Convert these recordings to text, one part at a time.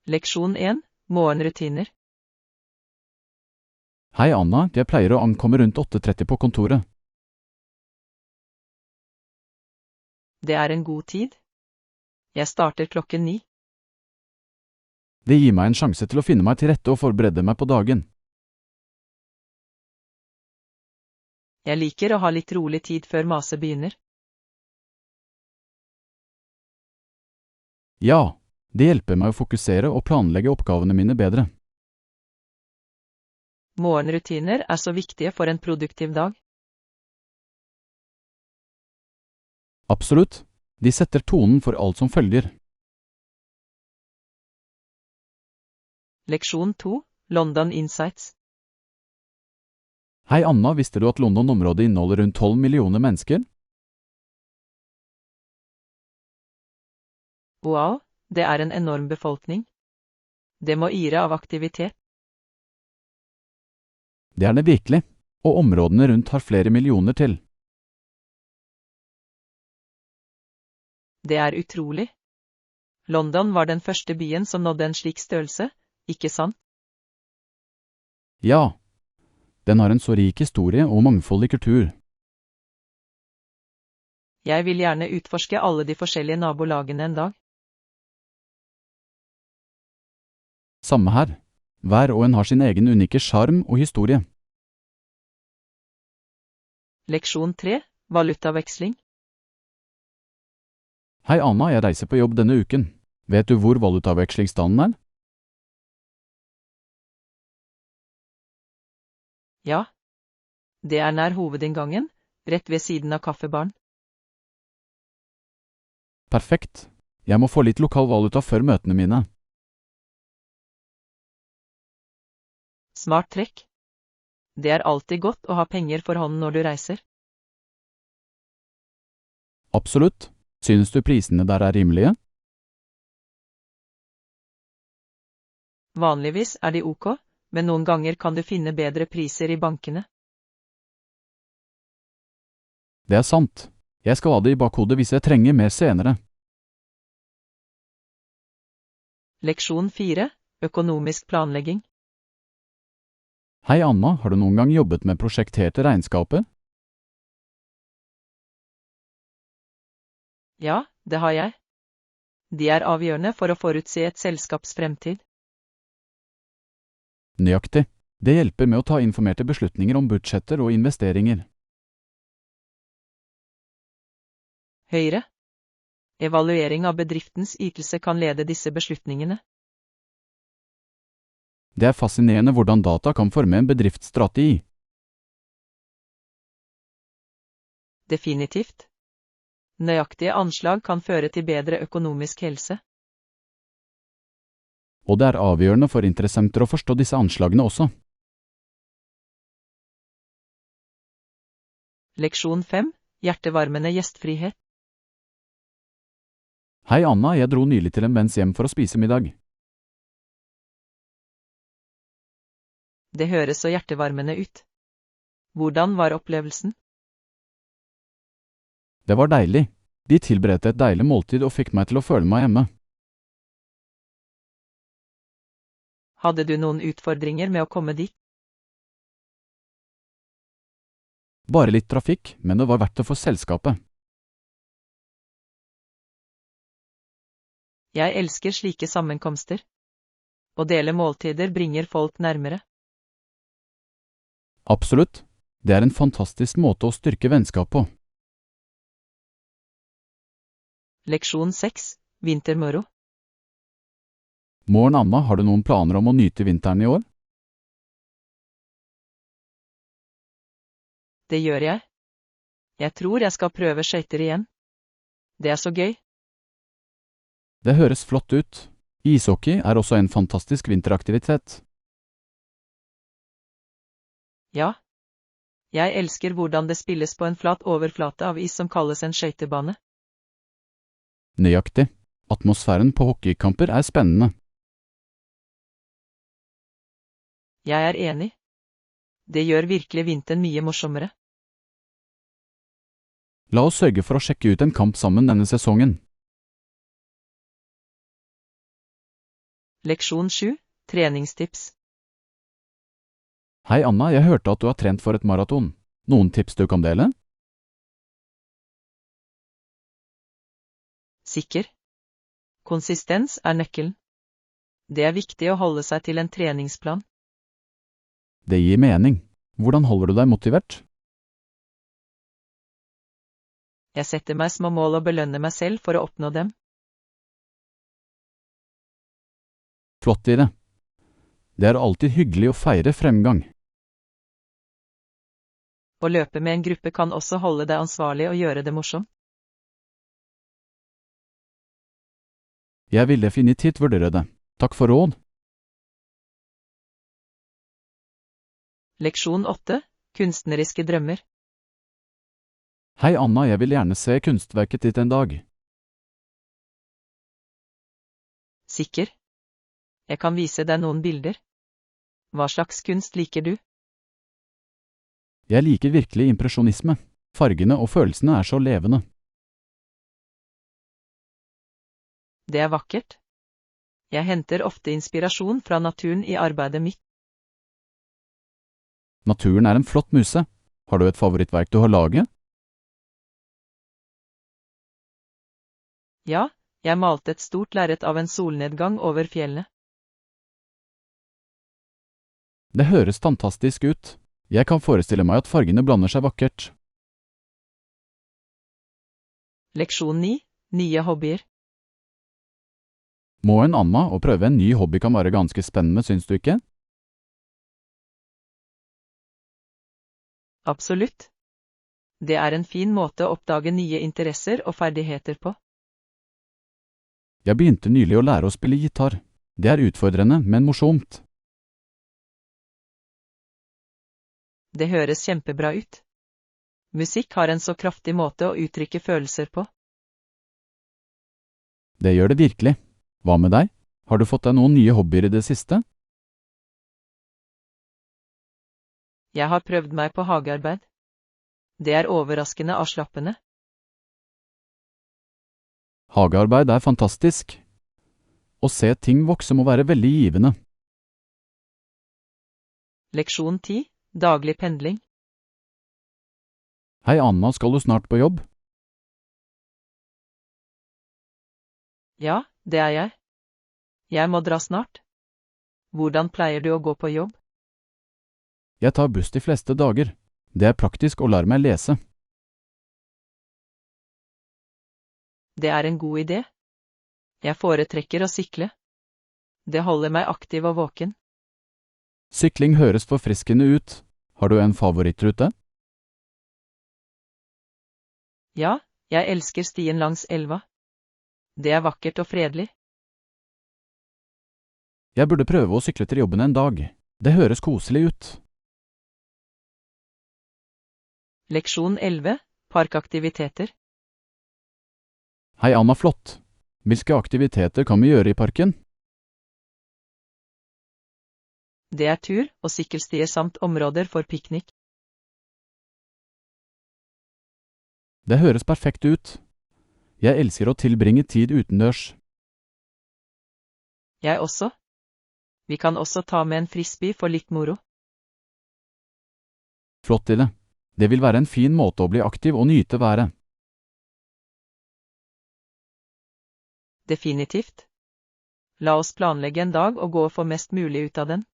Leksjon 1. Morgenrutiner. Hei Anna, jeg pleier å ankomme rundt 8:30 på kontoret. Det er en god tid. Jeg starter klokken 9. Det gir meg en sjanse til å finne meg til rette og forberede meg på dagen. Jeg liker å ha litt rolig tid før maset begynner. Ja, det hjelper meg å fokusere og planlegge oppgavene mine bedre. Morgenrutiner er så viktige for en produktiv dag. Absolutt. De setter tonen for alt som følger. Leksjon 2. London Insights. Hei Anna, visste du at London-området inneholder rundt 12 millioner mennesker? Wow, det er en enorm befolkning. Det må ire av aktivitet. Det er det virkelig, og områdene rundt har flere millioner til. Det er utrolig. London var den første byen som nådde en slik størrelse, ikke sant? Ja, den har en så rik historie og mangfoldig kultur. Jeg vil gjerne utforske alle de forskjellige nabolagene en dag. Samme her. Hver og en har sin egen unike sjarm og historie. Leksjon 3. Valutaveksling. Hei Anna, jeg reiser på jobb denne uken. Vet du hvor valutavekslingsstanden er? Ja. Det er nær hovedinngangen, rett ved siden av kaffebaren. Perfekt. Jeg må få litt lokal valuta før møtene mine. Smart trekk. Det er alltid godt å ha penger for hånden når du reiser. Absolutt. Synes du prisene der er rimelige? Vanligvis er de ok, men noen ganger kan du finne bedre priser i bankene. Det er sant. Jeg skal ha det i bakhodet hvis jeg trenger mer senere. Leksjon 4. Økonomisk planlegging. Hei Anna, har du noen gang jobbet med prosjekterte regnskaper? Ja, det har jeg. De er avgjørende for å forutse et selskaps fremtid. Nøyaktig. Det hjelper med å ta informerte beslutninger om budsjetter og investeringer. Høyre. Evaluering av bedriftens ytelse kan lede disse beslutningene. Det er fascinerende hvordan data kan forme en bedriftsstrategi. Definitivt. Nøyaktige anslag kan føre til bedre økonomisk helse. Og det er avgjørende for interessenter å forstå disse anslagene også. Leksjon 5. Hjertevarmende gjestfrihet. Hei Anna, jeg dro nylig til en venns hjem for å spise middag. Det høres så hjertevarmende ut. Hvordan var opplevelsen? Det var deilig. De tilberedte et deilig måltid og fikk meg til å føle meg hjemme. Hadde du noen utfordringer med å komme dit? Bare litt trafikk, men det var verdt det for selskapet. Jeg elsker slike sammenkomster. Å dele måltider bringer folk nærmere. Absolutt. Det er en fantastisk måte å styrke vennskap på. Leksjon 6. Vintermoro. Morgen Anna, har du noen planer om å nyte vinteren i år? Det gjør jeg. Jeg tror jeg skal prøve skøyter igjen. Det er så gøy. Det høres flott ut. Ishockey er også en fantastisk vinteraktivitet. Ja. Jeg elsker hvordan det spilles på en flat overflate av is som kalles en skøytebane. Nøyaktig. Atmosfæren på hockeykamper er spennende. Jeg er enig. Det gjør virkelig vinteren mye morsommere. La oss sørge for å sjekke ut en kamp sammen denne sesongen. Leksjon 7, treningstips. Hei Anna, jeg hørte at du har trent for et maraton. Noen tips du kan dele? Sikker. Konsistens er nøkkelen. Det er viktig å holde seg til en treningsplan. Det gir mening. Hvordan holder du deg motivert? Jeg setter meg små mål og belønner meg selv for å oppnå dem. Flott i det. Det er alltid hyggelig å feire fremgang. Å løpe med en gruppe kan også holde deg ansvarlig og gjøre det morsomt. Jeg vil definitivt vurdere det. Takk for råd. Leksjon 8, kunstneriske drømmer. Hei Anna, jeg vil gjerne se kunstverket ditt en dag. Sikker. Jeg kan vise deg noen bilder. Hva slags kunst liker du? Jeg liker virkelig impresjonisme. Fargene og følelsene er så levende. Det er vakkert. Jeg henter ofte inspirasjon fra naturen i arbeidet mitt. Naturen er en flott muse. Har du et favorittverk du har laget? Ja, jeg malte et stort lerret av en solnedgang over fjellene. Det høres fantastisk ut. Jeg kan forestille meg at fargene blander seg vakkert. Leksjon 9, nye hobbyer. Må en Anna å prøve en ny hobby kan være ganske spennende, syns du ikke? Absolutt. Det er en fin måte å oppdage nye interesser og ferdigheter på. Jeg begynte nylig å lære å spille gitar. Det er utfordrende, men morsomt. Det høres kjempebra ut. Musikk har en så kraftig måte å uttrykke følelser på. Det gjør det virkelig. Hva med deg? Har du fått deg noen nye hobbyer i det siste? Jeg har prøvd meg på hagearbeid. Det er overraskende avslappende. Hagearbeid er fantastisk. Å se ting vokse må være veldig givende. Leksjon 10, daglig pendling. Hei Anna, skal du snart på jobb? Ja, det er jeg. Jeg må dra snart. Hvordan pleier du å gå på jobb? Jeg tar buss de fleste dager. Det er praktisk og lar meg lese. Det er en god idé. Jeg foretrekker å sykle. Det holder meg aktiv og våken. Sykling høres forfriskende ut. Har du en favorittrute? Ja, jeg elsker stien langs elva. Det er vakkert og fredelig. Jeg burde prøve å sykle til jobben en dag. Det høres koselig ut. Leksjon 11, parkaktiviteter. Hei Anna, flott. Hvilke aktiviteter kan vi gjøre i parken? Det er tur- og sykkelstier samt områder for piknik. Det høres perfekt ut. Jeg elsker å tilbringe tid utendørs. Jeg også. Vi kan også ta med en frisbee for litt moro. Flott i det. Det vil være en fin måte å bli aktiv og nyte været. Definitivt. La oss planlegge en dag og gå og få mest mulig ut av den.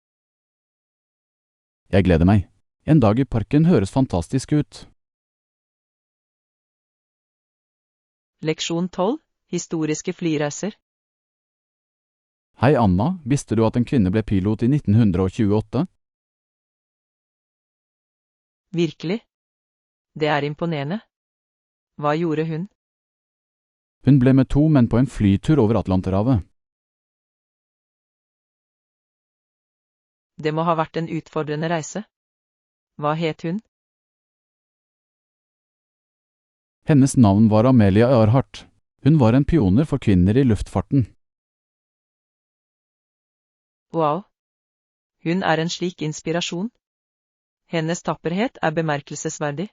Jeg gleder meg. En dag i parken høres fantastisk ut. Leksjon 12, historiske flyreiser. Hei Anna, visste du at en kvinne ble pilot i 1928? Virkelig. Det er imponerende. Hva gjorde hun? Hun ble med 2 menn på en flytur over Atlanterhavet. Det må ha vært en utfordrende reise. Hva het hun? Hennes navn var Amelia Earhart. Hun var en pioner for kvinner i luftfarten. Wow. Hun er en slik inspirasjon. Hennes tapperhet er bemerkelsesverdig.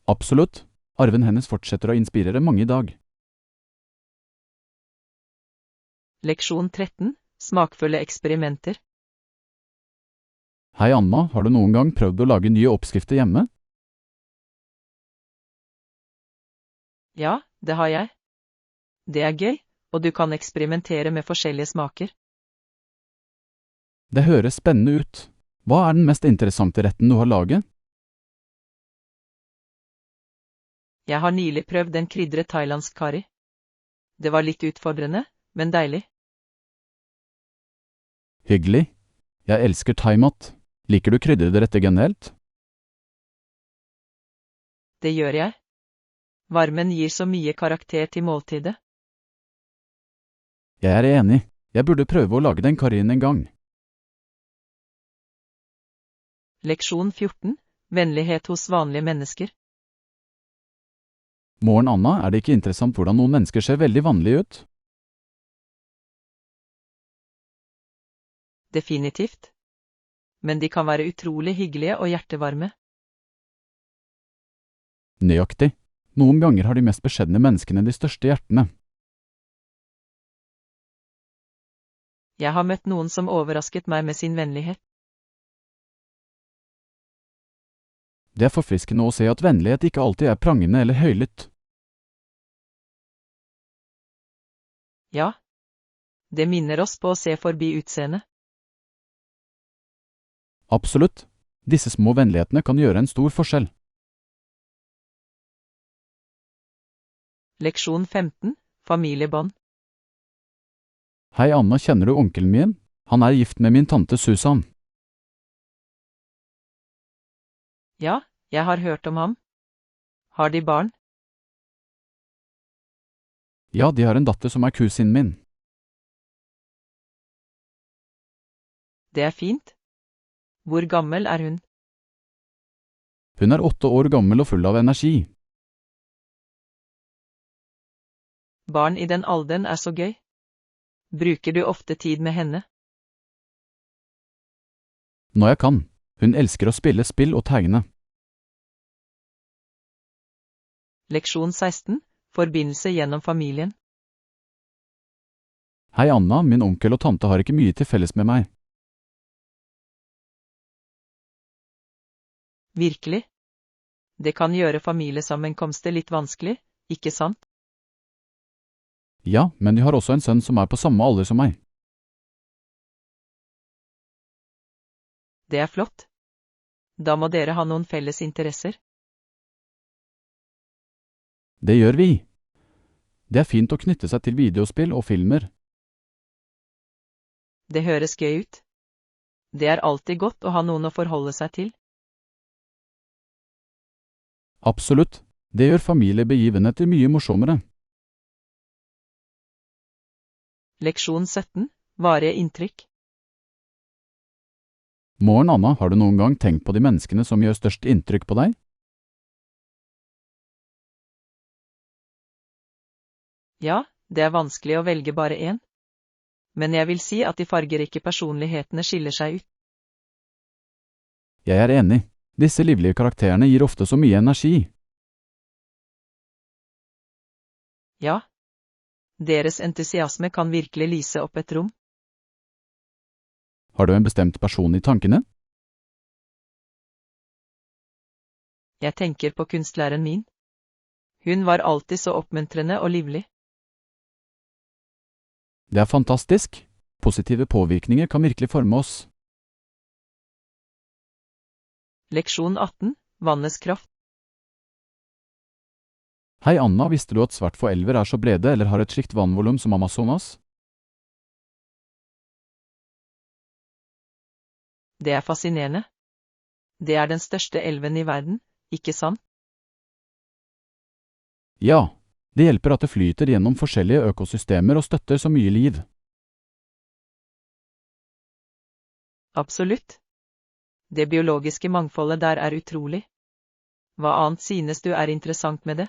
Absolutt. Arven hennes fortsetter å inspirere mange i dag. Leksjon 13, Smakfulle eksperimenter. Hei Anna, har du noen gang prøvd å lage nye oppskrifter hjemme? Ja, det har jeg. Det er gøy, og du kan eksperimentere med forskjellige smaker. Det høres spennende ut. Hva er den mest interessante retten du har laget? Jeg har nylig prøvd en krydret thailandsk curry. Det var litt utfordrende, men deilig. Hyggelig. Jeg elsker thaimat. Liker du krydrede retter generelt? Det gjør jeg. Varmen gir så mye karakter til måltidet. Jeg er enig. Jeg burde prøve å lage den curryen en gang. Leksjon 14. Vennlighet hos vanlige mennesker. Morgen Anna, er det ikke interessant hvordan noen mennesker ser veldig vanlige ut? Definitivt. Men de kan være utrolig hyggelige og hjertevarme. Nøyaktig. Noen ganger har de mest beskjedne menneskene de største hjertene. Jeg har møtt noen som overrasket meg med sin vennlighet. Det er forfriskende å se at vennlighet ikke alltid er prangende eller høylytt. Ja. Det minner oss på å se forbi utseendet. Absolutt. Disse små vennlighetene kan gjøre en stor forskjell. Leksjon 15. Familiebånd. Hei Anna, kjenner du onkelen min? Han er gift med min tante Susan. Ja, jeg har hørt om ham. Har de barn? Ja, de har en datter som er kusinen min. Det er fint. Hvor gammel er hun? Hun er 8 år gammel og full av energi. Barn i den alderen er så gøy. Bruker du ofte tid med henne? Når jeg kan. Hun elsker å spille spill og tegne. Leksjon 16. Forbindelse gjennom familien. Hei Anna, min onkel og tante har ikke mye til felles med meg. Virkelig. Det kan gjøre familiesammenkomster litt vanskelig, ikke sant? Ja, men de har også en sønn som er på samme alder som meg. Det er flott. Da må dere ha noen felles interesser. Det gjør vi. Det er fint å knytte seg til videospill og filmer. Det høres gøy ut. Det er alltid godt å ha noen å forholde seg til. Absolutt. Det gjør familiebegivenheter mye morsommere. Leksjon 17. Varige inntrykk. Morgen Anna, har du noen gang tenkt på de menneskene som gjør størst inntrykk på deg? Ja, det er vanskelig å velge bare én. Men jeg vil si at de fargerike personlighetene skiller seg ut. Jeg er enig. Disse livlige karakterene gir ofte så mye energi. Ja. Deres entusiasme kan virkelig lyse opp et rom. Har du en bestemt person i tankene? Jeg tenker på kunstlæreren min. Hun var alltid så oppmuntrende og livlig. Det er fantastisk. Positive påvirkninger kan virkelig forme oss. Leksjon 18. Vannets kraft. Hei Anna, visste du at Svartfå-elver er så brede eller har et slikt vannvolum som Amazonas? Det er fascinerende. Det er den største elven i verden, ikke sant? Ja, det hjelper at det flyter gjennom forskjellige økosystemer og støtter så mye liv. Absolutt. Det biologiske mangfoldet der er utrolig. Hva annet synes du er interessant med det?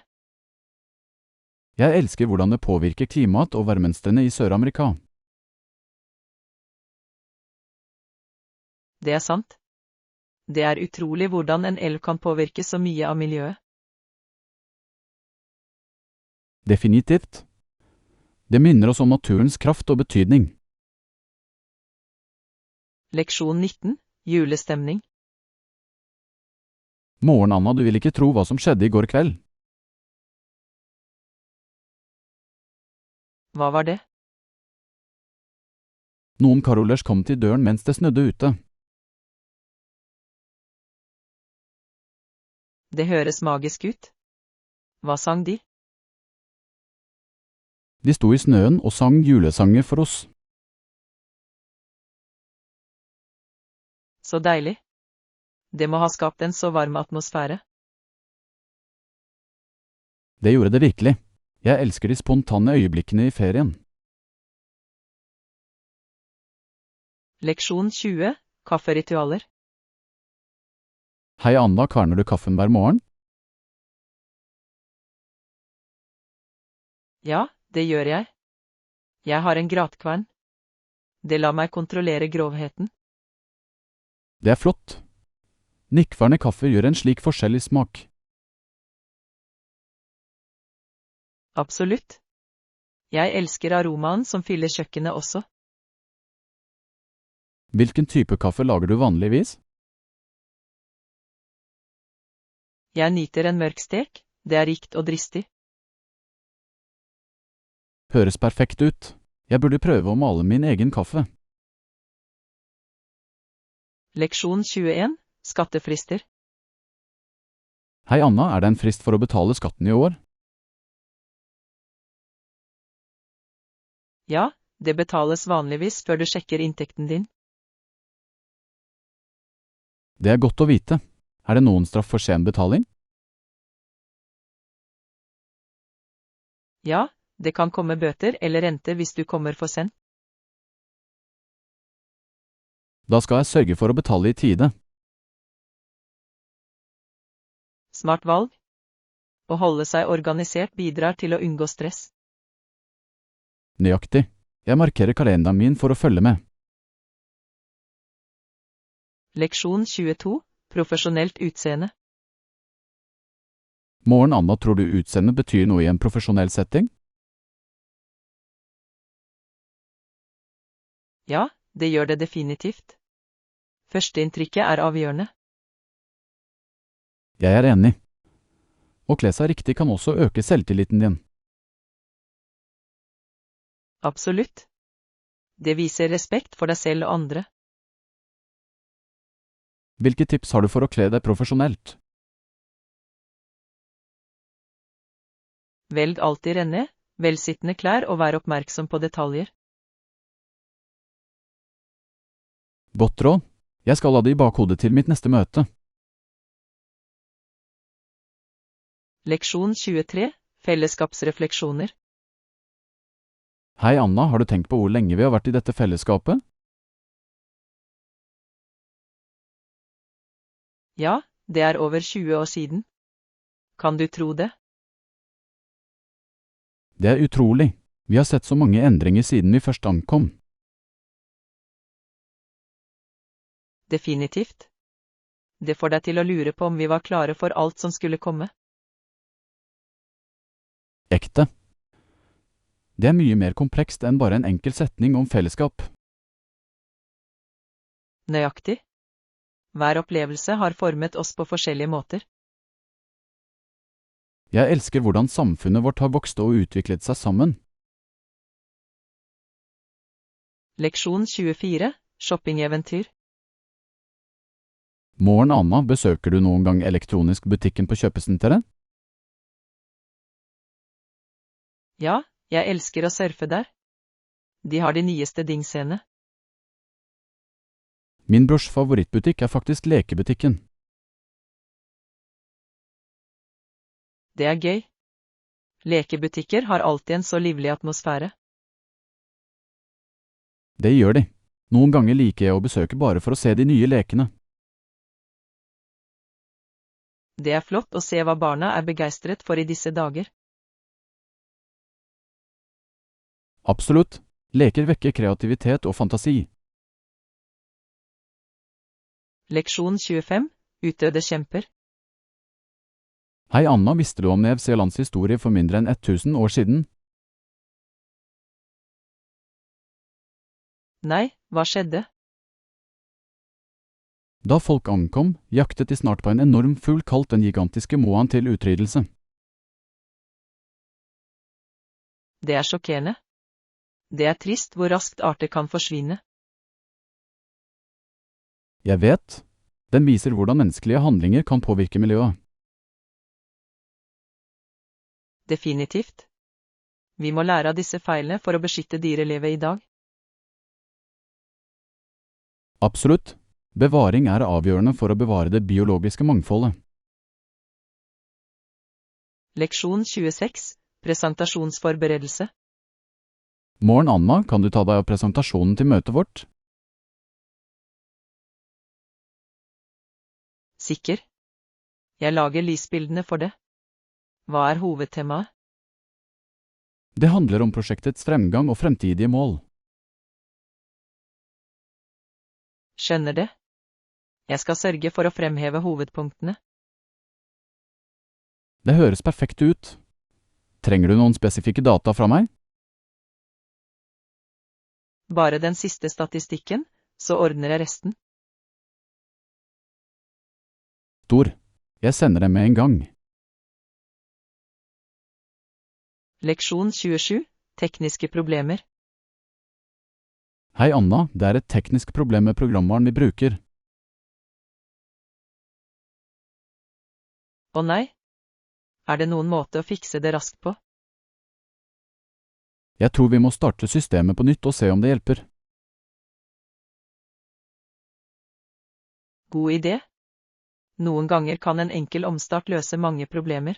Jeg elsker hvordan det påvirker klimaet og værmønstrene i Sør-Amerika. Det er sant. Det er utrolig hvordan en elv kan påvirke så mye av miljøet. Definitivt. Det minner oss om naturens kraft og betydning. Leksjon 19, julestemning. Morgen, Anna, du vil ikke tro hva som skjedde i går kveld. Hva var det? Noen karolers kom til døren mens det snødde ute. Det høres magisk ut. Hva sang de? De sto i snøen og sang julesanger for oss. Så deilig. Det må ha skapt en så varm atmosfære. Det gjorde det virkelig. Jeg elsker de spontane øyeblikkene i ferien. Leksjon 20, kafferitualer. Hei, Anna, kverner du kaffen hver morgen? Ja, det gjør jeg. Jeg har en gratkvern. Det lar meg kontrollere grovheten. Det er flott. Nikkværende kaffe gjør en slik forskjell i smak. Absolutt. Jeg elsker aromaen som fyller kjøkkenet også. Hvilken type kaffe lager du vanligvis? Jeg nyter en mørk stek, det er rikt og dristig. Høres perfekt ut. Jeg burde prøve å male min egen kaffe. Leksjon 21, skattefrister. Hei, Anna, er det en frist for å betale skatten i år? Ja, det betales vanligvis før du sjekker inntekten din. Det er godt å vite. Er det noen straff for sen betaling? Ja, det kan komme bøter eller rente hvis du kommer for sent. Da skal jeg sørge for å betale i tide. Smart valg. Å holde seg organisert bidrar til å unngå stress. Nøyaktig. Jeg markerer kalenderen min for å følge med. Leksjon 22, profesjonelt utseende. Morgen, Anna, tror du utseende betyr noe i en profesjonell setting? Ja, det gjør det definitivt. Førsteinntrykket er avgjørende. Jeg er enig. Å kle seg riktig kan også øke selvtilliten din. Absolutt. Det viser respekt for deg selv og andre. Hvilke tips har du for å kle deg profesjonelt? Velg alltid rene, velsittende klær og vær oppmerksom på detaljer. Godt råd. Jeg skal ha det i bakhodet til mitt neste møte. Leksjon 23, fellesskapsrefleksjoner. Hei, Anna, har du tenkt på hvor lenge vi har vært i dette fellesskapet? Ja, det er over 20 år siden. Kan du tro det? Det er utrolig. Vi har sett så mange endringer siden vi først ankom. Definitivt. Det får deg til å lure på om vi var klare for alt som skulle komme. Ekte. Det er mye mer komplekst enn bare en enkel setning om fellesskap. Nøyaktig. Hver opplevelse har formet oss på forskjellige måter. Jeg elsker hvordan samfunnet vårt har vokst og utviklet seg sammen. Leksjon 24, shoppingeventyr. Morgen, Anna, besøker du noen gang elektronisk butikken på kjøpesenteret? Ja, jeg elsker å surfe der. De har de nyeste dingsene. Min brors favorittbutikk er faktisk lekebutikken. Det er gøy. Lekebutikker har alltid en så livlig atmosfære. Det gjør de. Noen ganger liker jeg å besøke bare for å se de nye lekene. Det er flott å se hva barna er begeistret for i disse dager. Absolutt. Leker vekker kreativitet og fantasi. Leksjon 25, utdødde kjemper. Hei, Anna, visste du om New Zealands historie for mindre enn 1000 år siden? Nei, hva skjedde? Da folk ankom, jaktet de snart på en enorm fugl kalt den gigantiske moaen til utryddelse. Det er sjokkerende. Det er trist hvor raskt arter kan forsvinne. Jeg vet. Den viser hvordan menneskelige handlinger kan påvirke miljøet. Definitivt. Vi må lære av disse feilene for å beskytte dyrelivet i dag. Absolutt. Bevaring er avgjørende for å bevare det biologiske mangfoldet. Leksjon 26. Presentasjonsforberedelse. Morgen, Anna, kan du ta deg av presentasjonen til møtet vårt? Sikker. Jeg lager lysbildene for det. Hva er hovedtemaet? Det handler om prosjektets fremgang og fremtidige mål. Skjønner det. Jeg skal sørge for å fremheve hovedpunktene. Det høres perfekt ut. Trenger du noen spesifikke data fra meg? Bare den siste statistikken, så ordner jeg resten. Stor. Jeg sender dem med en gang. Leksjon 27. Tekniske problemer. Hei Anna, det er et teknisk problem med programvaren vi bruker. Å nei. Er det noen måte å fikse det raskt på? Jeg tror vi må starte systemet på nytt og se om det hjelper. God idé. Noen ganger kan en enkel omstart løse mange problemer.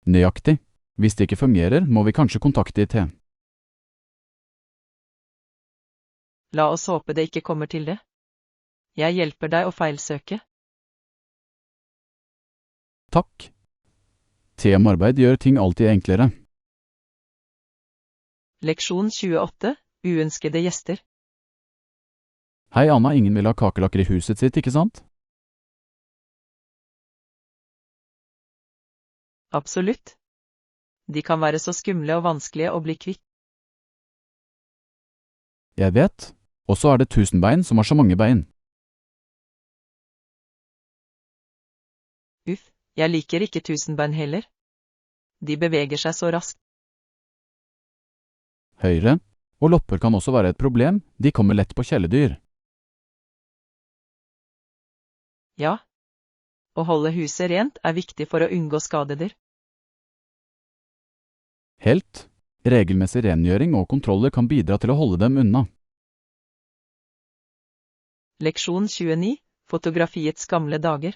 Nøyaktig. Hvis det ikke fungerer, må vi kanskje kontakte IT. La oss håpe det ikke kommer til det. Jeg hjelper deg å feilsøke. Takk. Teamarbeid gjør ting alltid enklere. Leksjon 28. Uønskede gjester. Hei Anna, ingen vil ha kakelakker i huset sitt, ikke sant? Absolutt. De kan være så skumle og vanskelige å bli kvitt. Jeg vet. Og så er det tusenbein som har så mange bein. Uff, jeg liker ikke tusenbein heller. De beveger seg så raskt. Høyre. Og lopper kan også være et problem, de kommer lett på kjæledyr. Ja. Å holde huset rent er viktig for å unngå skadedyr. Helt. Regelmessig rengjøring og kontroller kan bidra til å holde dem unna. Leksjon 29. Fotografiets gamle dager.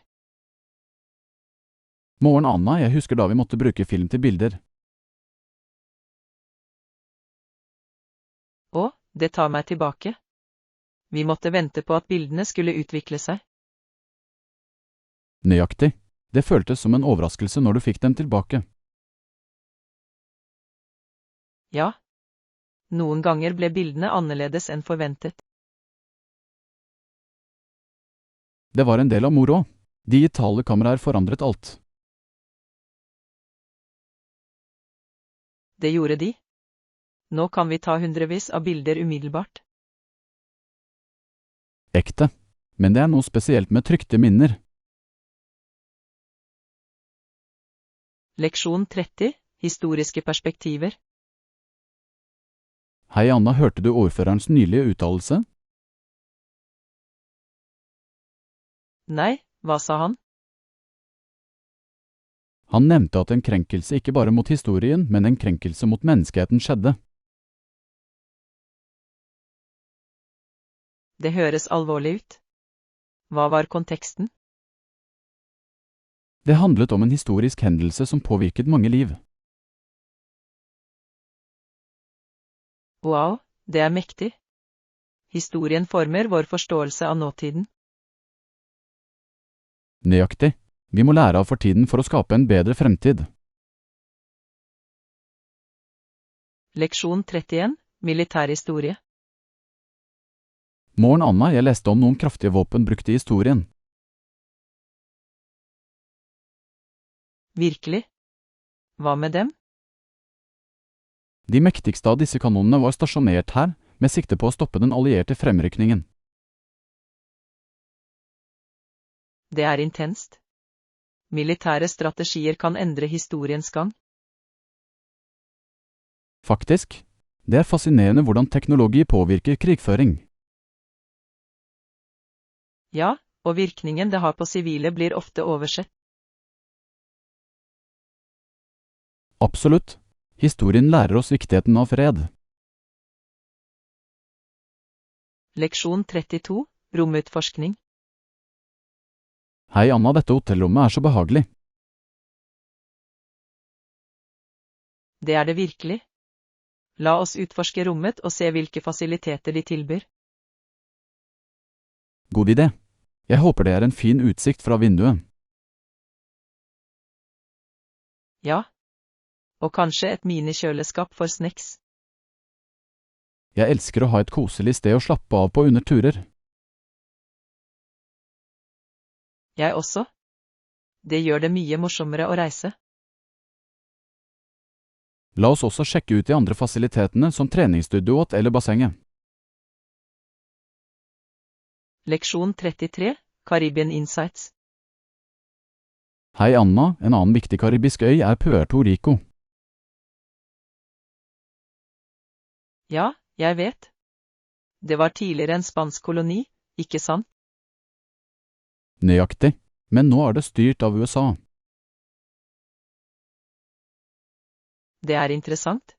Morgen, Anna, jeg husker da vi måtte bruke film til bilder. Å, det tar meg tilbake. Vi måtte vente på at bildene skulle utvikle seg. Nøyaktig. Det føltes som en overraskelse når du fikk dem tilbake. Ja. Noen ganger ble bildene annerledes enn forventet. Det var en del av moro. Digitale kameraer forandret alt. Det gjorde de. Nå kan vi ta hundrevis av bilder umiddelbart. Ekte. Men det er noe spesielt med trykte minner. Leksjon 30. Historiske perspektiver. Hei Anna, hørte du ordførerens nylige uttalelse? Nei, hva sa han? Han nevnte at en krenkelse ikke bare mot historien, men en krenkelse mot menneskeheten skjedde. Det høres alvorlig ut. Hva var konteksten? Det handlet om en historisk hendelse som påvirket mange liv. Wow, det er mektig. Historien former vår forståelse av nåtiden. Nøyaktig. Vi må lære av fortiden for å skape en bedre fremtid. Leksjon 31. Militærhistorie. Morgen, Anna, jeg leste om noen kraftige våpen brukt i historien. Virkelig? Hva med dem? De mektigste av disse kanonene var stasjonert her, med sikte på å stoppe den allierte fremrykningen. Det er intenst. Militære strategier kan endre historiens gang. Faktisk, det er fascinerende hvordan teknologi påvirker krigføring. Ja, og virkningen det har på sivile blir ofte oversett. Absolutt. Historien lærer oss viktigheten av fred. Leksjon 32, romutforskning. Hei Anna, dette hotellrommet er så behagelig. Det er det virkelig. La oss utforske rommet og se hvilke fasiliteter de tilbyr. God idé. Jeg håper det er en fin utsikt fra vinduet. Ja. Og kanskje et minikjøleskap for snacks. Jeg elsker å ha et koselig sted å slappe av på under turer. Jeg også. Det gjør det mye morsommere å reise. La oss også sjekke ut de andre fasilitetene som treningsstudioet eller bassenget. Leksjon 33, Caribbean Insights. Hei Anna, en annen viktig karibisk øy er Puerto Rico. Ja, jeg vet. Det var tidligere en spansk koloni, ikke sant? Nøyaktig, men nå er det styrt av USA. Det er interessant.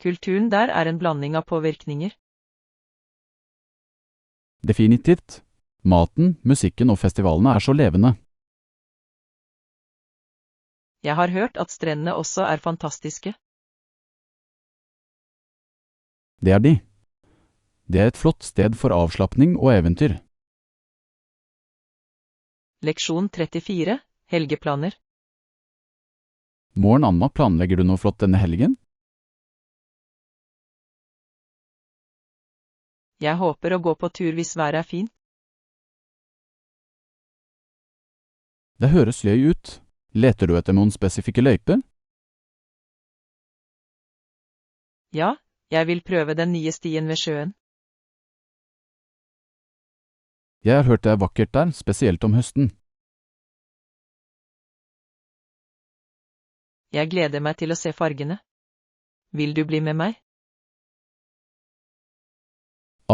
Kulturen der er en blanding av påvirkninger. Definitivt. Maten, musikken og festivalene er så levende. Jeg har hørt at strendene også er fantastiske. Det er de. Det er et flott sted for avslapping og eventyr. Leksjon 34, helgeplaner. Morgen Anna, planlegger du noe flott denne helgen? Jeg håper å gå på tur hvis været er fint. Det høres gøy ut. Leter du etter noen spesifikke løyper? Ja, jeg vil prøve den nye stien ved sjøen. Jeg har hørt det er vakkert der, spesielt om høsten. Jeg gleder meg til å se fargene. Vil du bli med meg?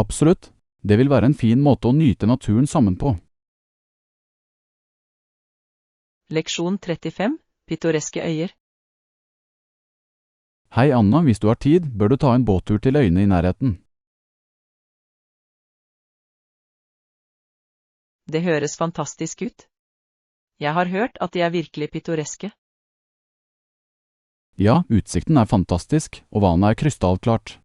Absolutt. Det vil være en fin måte å nyte naturen sammen på. Leksjon 35, pittoreske øyer. Hei Anna, hvis du har tid, bør du ta en båttur til øyene i nærheten. Det høres fantastisk ut. Jeg har hørt at de er virkelig pittoreske. Ja, utsikten er fantastisk, og vannet er krystallklart.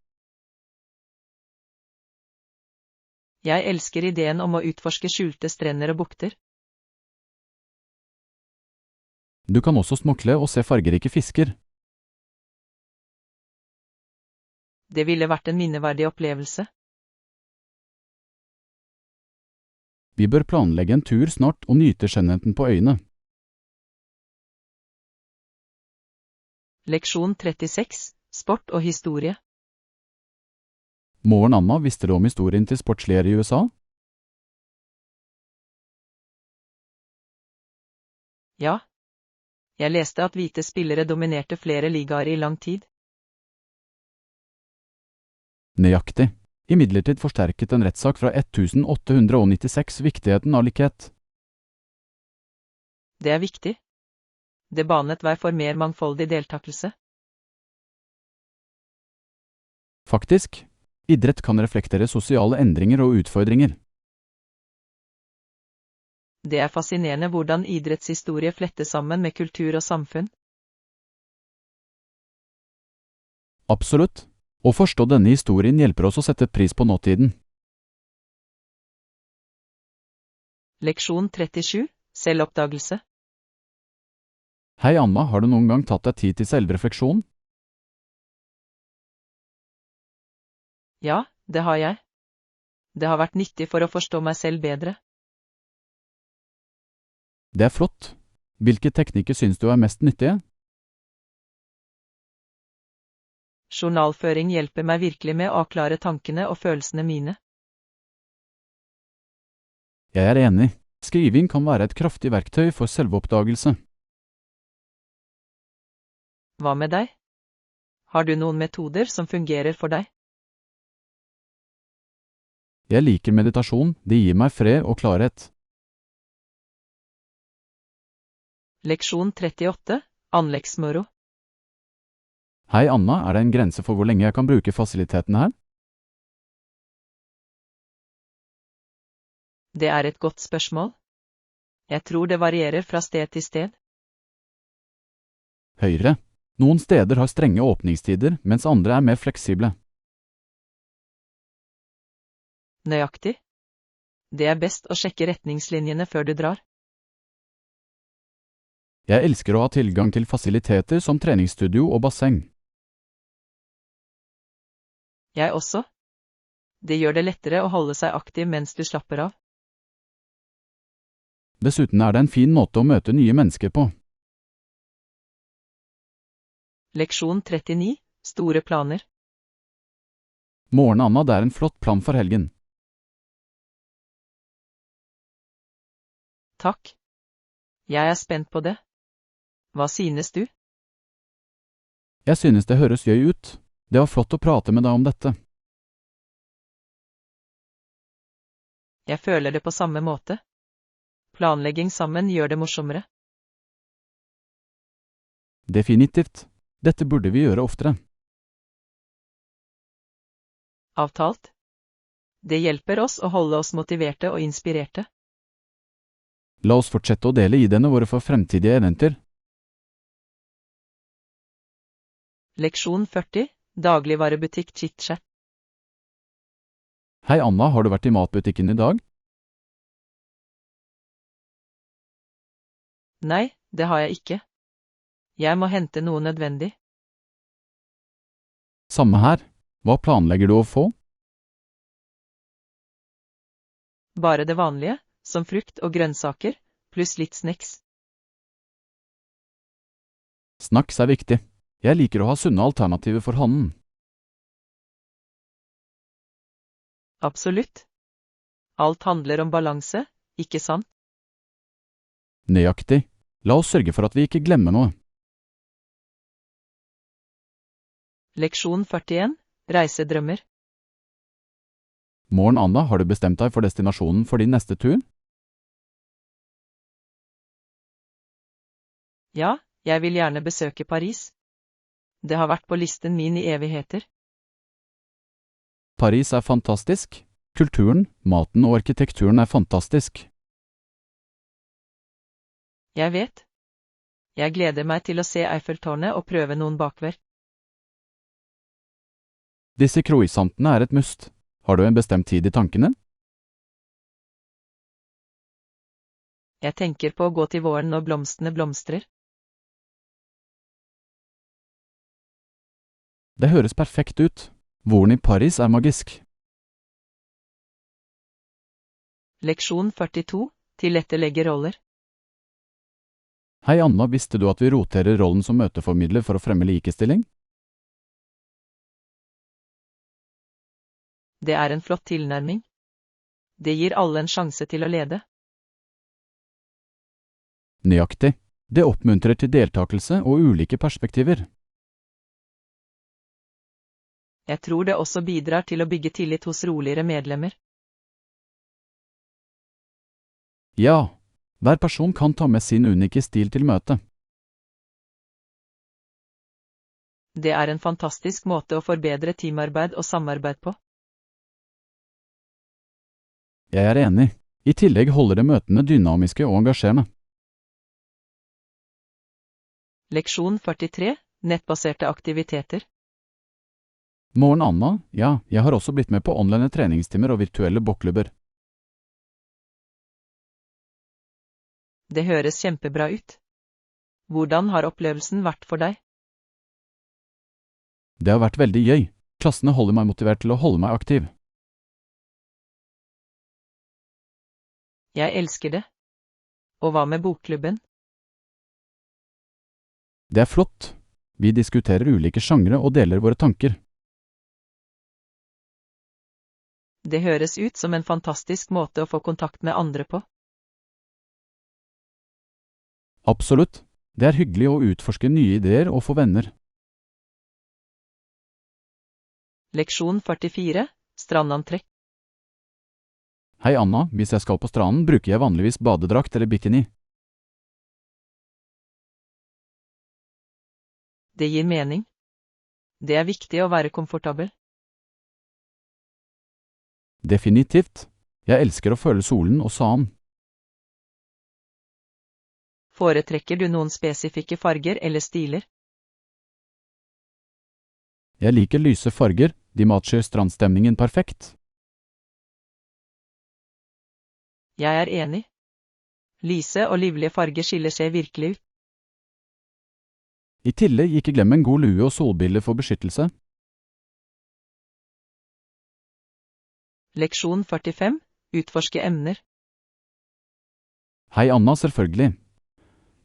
Jeg elsker ideen om å utforske skjulte strender og bukter. Du kan også snorkle og se fargerike fisker. Det ville vært en minneverdig opplevelse. Vi bør planlegge en tur snart og nyte skjønnheten på øyene. Leksjon 36, sport og historie. Morgen Anna, visste du om historien til sportslige i USA? Ja. Jeg leste at hvite spillere dominerte flere ligaer i lang tid. Nøyaktig. Imidlertid forsterket en rettssak fra 1896 viktigheten av likhet. Det er viktig. Det banet vei for mer mangfoldig deltakelse. Faktisk, idrett kan reflektere sosiale endringer og utfordringer. Det er fascinerende hvordan idrettshistorie flettes sammen med kultur og samfunn. Absolutt. Å forstå denne historien hjelper oss å sette pris på nåtiden. Leksjon 37, selvoppdagelse. Hei Anna, har du noen gang tatt deg tid til selvrefleksjon? Ja, det har jeg. Det har vært nyttig for å forstå meg selv bedre. Det er flott. Hvilke teknikker synes du er mest nyttige? Journalføring hjelper meg virkelig med å avklare tankene og følelsene mine. Jeg er enig. Skriving kan være et kraftig verktøy for selvoppdagelse. Hva med deg? Har du noen metoder som fungerer for deg? Jeg liker meditasjon, det gir meg fred og klarhet. Leksjon 38, anleggsmoro. Hei Anna, er det en grense for hvor lenge jeg kan bruke fasilitetene her? Det er et godt spørsmål. Jeg tror det varierer fra sted til sted. Høyre. Noen steder har strenge åpningstider, mens andre er mer fleksible. Nøyaktig. Det er best å sjekke retningslinjene før du drar. Jeg elsker å ha tilgang til fasiliteter som treningsstudio og basseng. Jeg også. Det gjør det lettere å holde seg aktiv mens du slapper av. Dessuten er det en fin måte å møte nye mennesker på. Leksjon 39, store planer. Morgen Anna, det er en flott plan for helgen. Takk. Jeg er spent på det. Hva synes du? Jeg synes det høres gøy ut. Det var flott å prate med deg om dette. Jeg føler det på samme måte. Planlegging sammen gjør det morsommere. Definitivt. Dette burde vi gjøre oftere. Avtalt. Det hjelper oss å holde oss motiverte og inspirerte. La oss fortsette å dele ideene våre for fremtidige eventyr. Leksjon 40, dagligvarebutikk chit-chat. Hei Anna, har du vært i matbutikken i dag? Nei, det har jeg ikke. Jeg må hente noe nødvendig. Samme her. Hva planlegger du å få? Bare det vanlige, som frukt og grønnsaker, pluss litt snacks. Snacks er viktig. Jeg liker å ha sunne alternativer for hånden. Absolutt. Alt handler om balanse, ikke sant? Nøyaktig. La oss sørge for at vi ikke glemmer noe. Leksjon 41, reisedrømmer. Morgen Anna, har du bestemt deg for destinasjonen for din neste tur? Ja, jeg vil gjerne besøke Paris. Det har vært på listen min i evigheter. Paris er fantastisk. Kulturen, maten og arkitekturen er fantastisk. Jeg vet. Jeg gleder meg til å se Eiffeltårnet og prøve noen bakverk. Disse croissantene er et must. Har du en bestemt tid i tankene? Jeg tenker på å gå til våren når blomstene blomstrer. Det høres perfekt ut. Våren i Paris er magisk. Leksjon 42, tilrettelegge roller. Hei Anna, visste du at vi roterer rollen som møteformidler for å fremme likestilling? Det er en flott tilnærming. Det gir alle en sjanse til å lede. Nøyaktig. Det oppmuntrer til deltakelse og ulike perspektiver. Jeg tror det også bidrar til å bygge tillit hos roligere medlemmer. Ja, hver person kan ta med sin unike stil til møtet. Det er en fantastisk måte å forbedre teamarbeid og samarbeid på. Jeg er enig. I tillegg holder det møtene dynamiske og engasjerende. Leksjon 43, nettbaserte aktiviteter. Morgen Anna, ja, jeg har også blitt med på online treningstimer og virtuelle bokklubber. Det høres kjempebra ut. Hvordan har opplevelsen vært for deg? Det har vært veldig gøy. Klassene holder meg motivert til å holde meg aktiv. Jeg elsker det. Og hva med bokklubben? Det er flott. Vi diskuterer ulike sjangre og deler våre tanker. Det høres ut som en fantastisk måte å få kontakt med andre på. Absolutt. Det er hyggelig å utforske nye ideer og få venner. Leksjon 44, strandantrekk. Hei Anna, hvis jeg skal på stranden bruker jeg vanligvis badedrakt eller bikini. Det gir mening. Det er viktig å være komfortabel. Definitivt. Jeg elsker å føle solen og sanden. Foretrekker du noen spesifikke farger eller stiler? Jeg liker lyse farger, de matcher strandstemningen perfekt. Jeg er enig. Lyse og livlige farger skiller seg virkelig ut. I tillegg ikke glem en god lue og solbriller for beskyttelse. Leksjon 45, utforske emner. Hei Anna, selvfølgelig.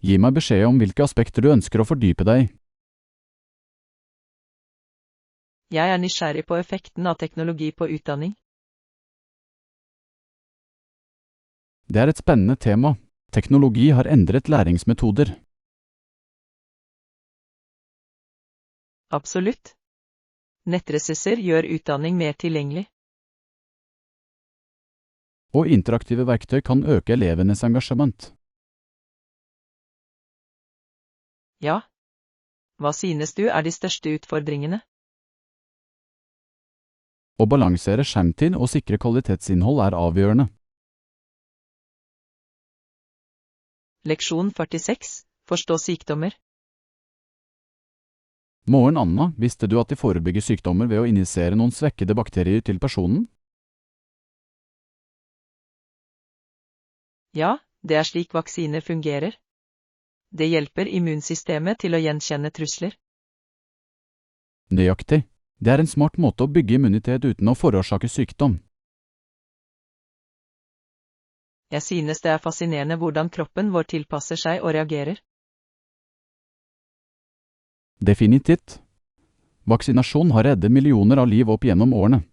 Gi meg beskjed om hvilke aspekter du ønsker å fordype deg i. Jeg er nysgjerrig på effekten av teknologi på utdanning. Det er et spennende tema. Teknologi har endret læringsmetoder. Absolutt. Nettressurser gjør utdanning mer tilgjengelig. Og interaktive verktøy kan øke elevenes engasjement. Ja. Hva synes du er de største utfordringene? Å balansere skjermtid og sikre kvalitetsinnhold er avgjørende. Leksjon 46, forstå sykdommer. Morgen Anna, visste du at de forebygger sykdommer ved å injisere noen svekkede bakterier til personen? Ja, det er slik vaksiner fungerer. Det hjelper immunsystemet til å gjenkjenne trusler. Nøyaktig. Det er en smart måte å bygge immunitet uten å forårsake sykdom. Jeg synes det er fascinerende hvordan kroppen vår tilpasser seg og reagerer. Definitivt. Vaksinasjon har reddet millioner av liv opp gjennom årene.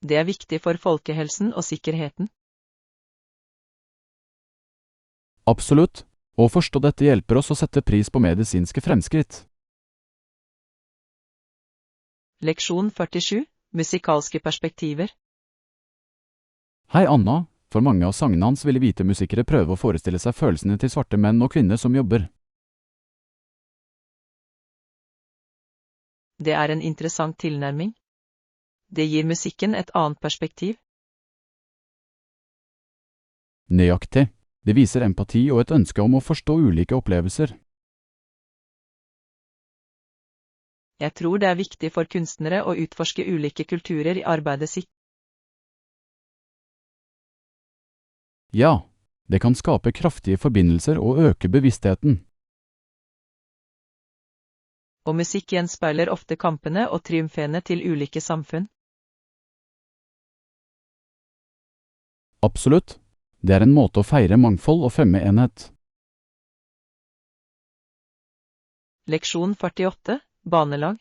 Det er viktig for folkehelsen og sikkerheten. Absolutt. Å forstå dette hjelper oss å sette pris på medisinske fremskritt. Leksjon 47, musikalske perspektiver. Hei Anna, for mange av sangene hans ville hvite musikere prøve å forestille seg følelsene til svarte menn og kvinner som jobber. Det er en interessant tilnærming. Det gir musikken et annet perspektiv. Nøyaktig. Det viser empati og et ønske om å forstå ulike opplevelser. Jeg tror det er viktig for kunstnere å utforske ulike kulturer i arbeidet sitt. Ja, det kan skape kraftige forbindelser og øke bevisstheten. Og musikk gjenspeiler ofte kampene og triumfene til ulike samfunn. Absolutt. Det er en måte å feire mangfold og fremme enhet. Leksjon 48, banelag.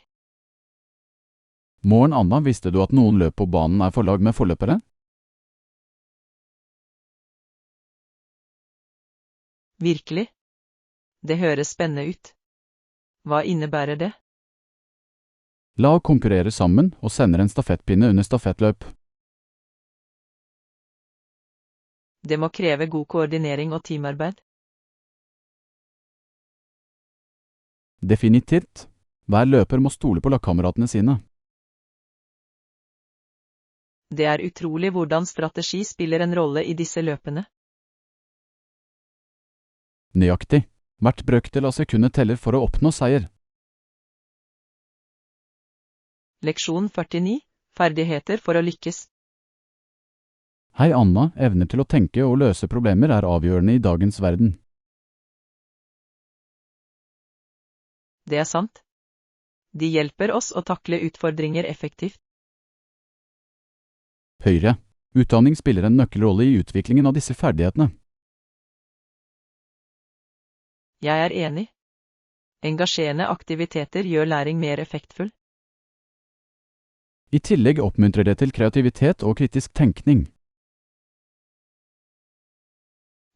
Morgen Anna, visste du at noen løp på banen er for lag med forløpere? Virkelig. Det høres spennende ut. Hva innebærer det? Lag konkurrerer sammen og sender en stafettpinne under stafettløp. Det må kreve god koordinering og teamarbeid. Definitivt. Hver løper må stole på lagkameratene sine. Det er utrolig hvordan strategi spiller en rolle i disse løpene. Nøyaktig. Hvert brøkdel av sekundet teller for å oppnå seier. Leksjon 49, ferdigheter for å lykkes. Hei Anna, evner til å tenke og løse problemer er avgjørende i dagens verden. Det er sant. De hjelper oss å takle utfordringer effektivt. Høyre. Utdanning spiller en nøkkelrolle i utviklingen av disse ferdighetene. Jeg er enig. Engasjerende aktiviteter gjør læring mer effektfull. I tillegg oppmuntrer det til kreativitet og kritisk tenkning.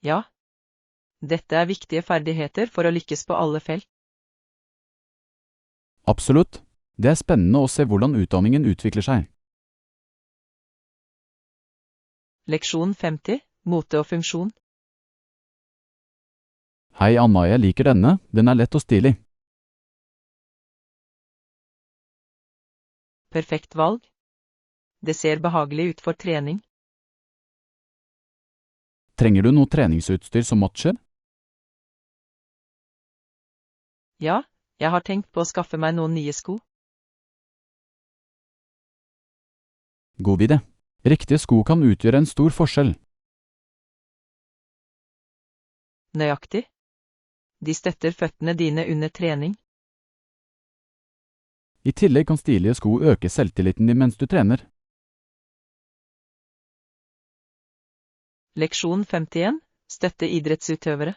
Ja, Dette er viktige ferdigheter for å lykkes på alle felt. Absolutt. Det er spennende å se hvordan utdanningen utvikler seg. Leksjon 50, mote og funksjon. Hei Anna, jeg liker denne, den er lett og stilig. Perfekt valg. Det ser behagelig ut for trening. Trenger du noe treningsutstyr som matcher? Ja, jeg har tenkt på å skaffe meg noen nye sko. God idé. Riktige sko kan utgjøre en stor forskjell. Nøyaktig. De støtter føttene dine under trening. I tillegg kan stilige sko øke selvtilliten din mens du trener. Leksjon 51, støtte idrettsutøvere.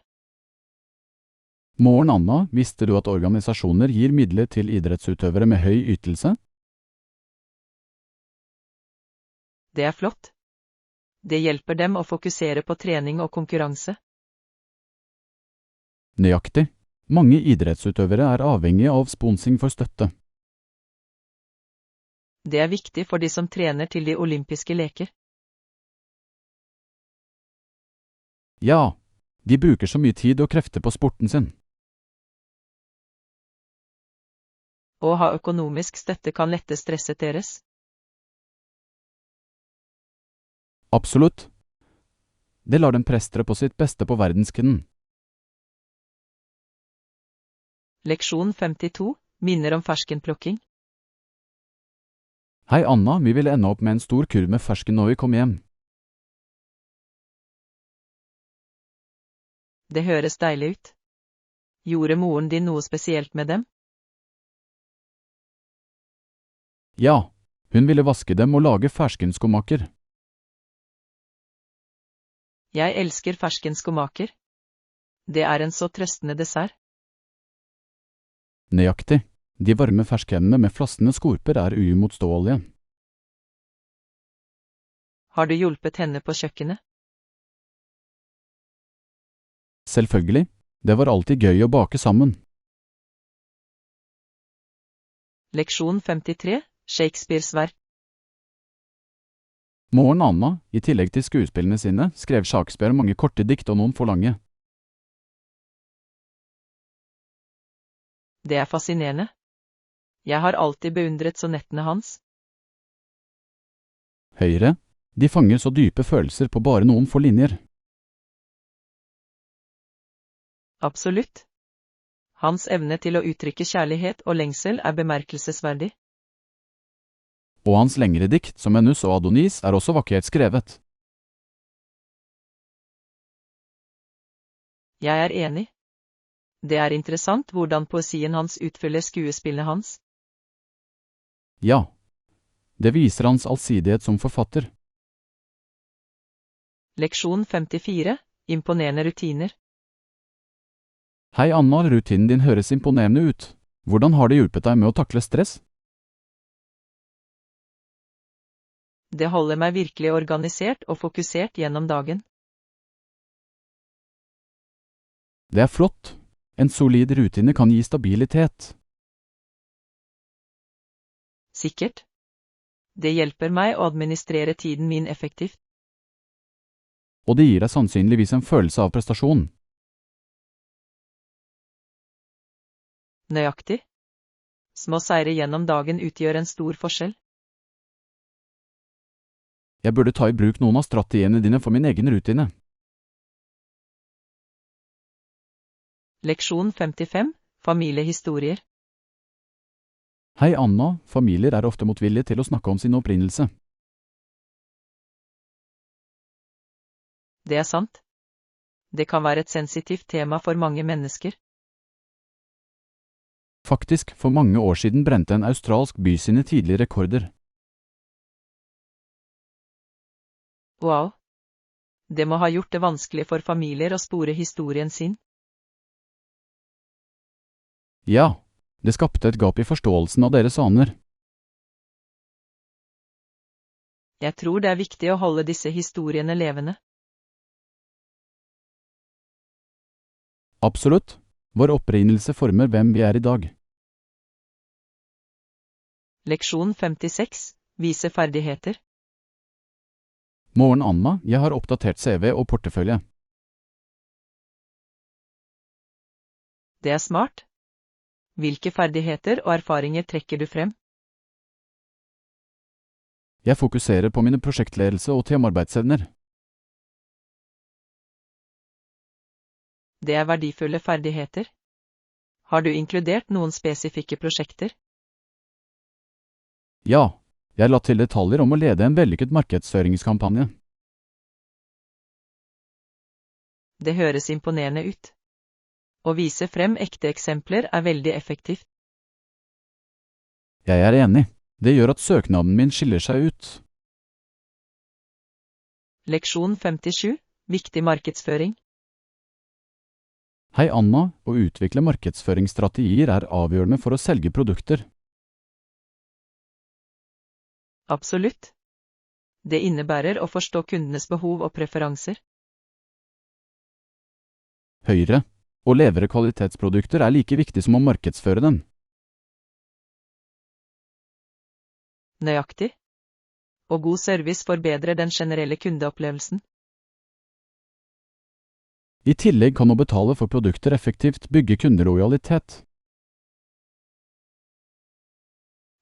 Morgen Anna, visste du at organisasjoner gir midler til idrettsutøvere med høy ytelse? Det er flott. Det hjelper dem å fokusere på trening og konkurranse. Nøyaktig. Mange idrettsutøvere er avhengige av sponsing for støtte. Det er viktig for de som trener til de olympiske leker. Ja, de bruker så mye tid og krefter på sporten sin. Å ha økonomisk støtte kan lette stresset deres. Absolutt. Det lar dem prestere på sitt beste på verdenskinen. Leksjon 52, minner om ferskenplukking. Hei Anna, vi ville ende opp med en stor kurv med fersken når vi kom hjem. Det høres deilig ut. Gjorde moren din noe spesielt med dem? Ja, hun ville vaske dem og lage ferskenskomaker. Jeg elsker ferskenskomaker. Det er en så trøstende dessert. Nøyaktig. De varme ferskhendene med flassende skorper er uimotståelige. Har du hjulpet henne på kjøkkenet? Selvfølgelig. Det var alltid gøy å bake sammen. Leksjon 53, Shakespeares verk. Morgen Anna, i tillegg til skuespillene sine, skrev Shakespeare mange korte dikt og noen for lange. Det er fascinerende. Jeg har alltid beundret sonettene hans. Høyre. De fanger så dype følelser på bare noen få linjer. Absolutt. Hans evne til å uttrykke kjærlighet og lengsel er bemerkelsesverdig. Og hans lengre dikt, som Venus og Adonis, er også vakkert skrevet. Jeg er enig. Det er interessant hvordan poesien hans utfyller skuespillene hans. Ja. Det viser hans allsidighet som forfatter. Leksjon 54, imponerende rutiner. Hei Anna, rutinen din høres imponerende ut. Hvordan har det hjulpet deg med å takle stress? Det holder meg virkelig organisert og fokusert gjennom dagen. Det er flott. En solid rutine kan gi stabilitet. Sikkert. Det hjelper meg å administrere tiden min effektivt. Og det gir deg sannsynligvis en følelse av prestasjon. Nøyaktig. Små seire gjennom dagen utgjør en stor forskjell. Jeg burde ta i bruk noen av strategiene dine for min egen rutine. Leksjon 55, familiehistorier. Hei Anna, familier er ofte motvillige til å snakke om sin opprinnelse. Det er sant. Det kan være et sensitivt tema for mange mennesker. Faktisk, for mange år siden brente en australsk by sine tidlige rekorder. Wow. Det må ha gjort det vanskelig for familier å spore historien sin. Ja, det skapte et gap i forståelsen av deres aner. Jeg tror det er viktig å holde disse historiene levende. Absolutt. Vår opprinnelse former hvem vi er i dag. Leksjon 56. Vise ferdigheter. Morgen, Anna, jeg har oppdatert CV og portefølje. Det er smart. Hvilke ferdigheter og erfaringer trekker du frem? Jeg fokuserer på mine prosjektledelse og teamarbeidsevner. Det er verdifulle ferdigheter. Har du inkludert noen spesifikke prosjekter? Ja, jeg la til detaljer om å lede en vellykket markedsføringskampanje. Det høres imponerende ut. Å vise frem ekte eksempler er veldig effektivt. Jeg er enig. Det gjør at søknaden min skiller seg ut. Leksjon 57. Viktig markedsføring. Hei Anna, å utvikle markedsføringsstrategier er avgjørende for å selge produkter. Absolutt. Det innebærer å forstå kundenes behov og preferanser. Høyere. Å levere kvalitetsprodukter er like viktig som å markedsføre dem. Nøyaktig. Og god service forbedrer den generelle kundeopplevelsen. I tillegg kan å betale for produkter effektivt bygge kundelojalitet.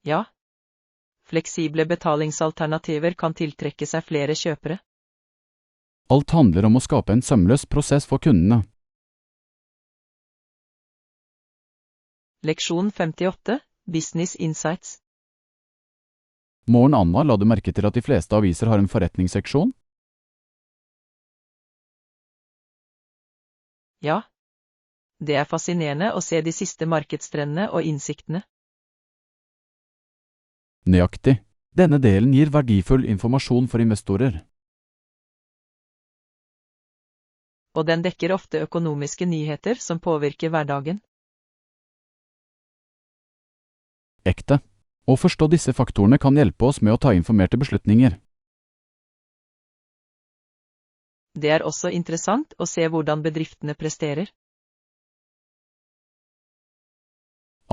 Ja. Fleksible betalingsalternativer kan tiltrekke seg flere kjøpere. Alt handler om å skape en sømløs prosess for kundene. Leksjon 58. Business Insights. Morgen, Anna, la du merke til at de fleste aviser har en forretningsseksjon? Ja. Det er fascinerende å se de siste markedstrendene og innsiktene. Nøyaktig. Denne delen gir verdifull informasjon for investorer. Og den dekker ofte økonomiske nyheter som påvirker hverdagen. Ekte. Å forstå disse faktorene kan hjelpe oss med å ta informerte beslutninger. Det er også interessant å se hvordan bedriftene presterer.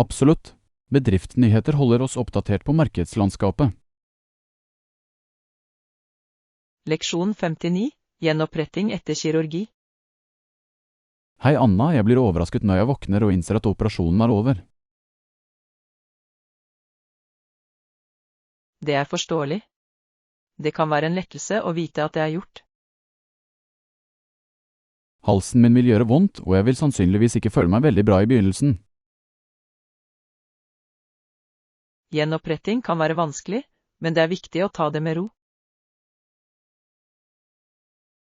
Absolutt. Bedriftsnyheter holder oss oppdatert på markedslandskapet. Leksjon 59. Gjenoppretting etter kirurgi. Hei Anna, jeg blir overrasket når jeg våkner og innser at operasjonen er over. Det er forståelig. Det kan være en lettelse å vite at det er gjort. Halsen min vil gjøre vondt, og jeg vil sannsynligvis ikke føle meg veldig bra i begynnelsen. Gjenoppretting kan være vanskelig, men det er viktig å ta det med ro.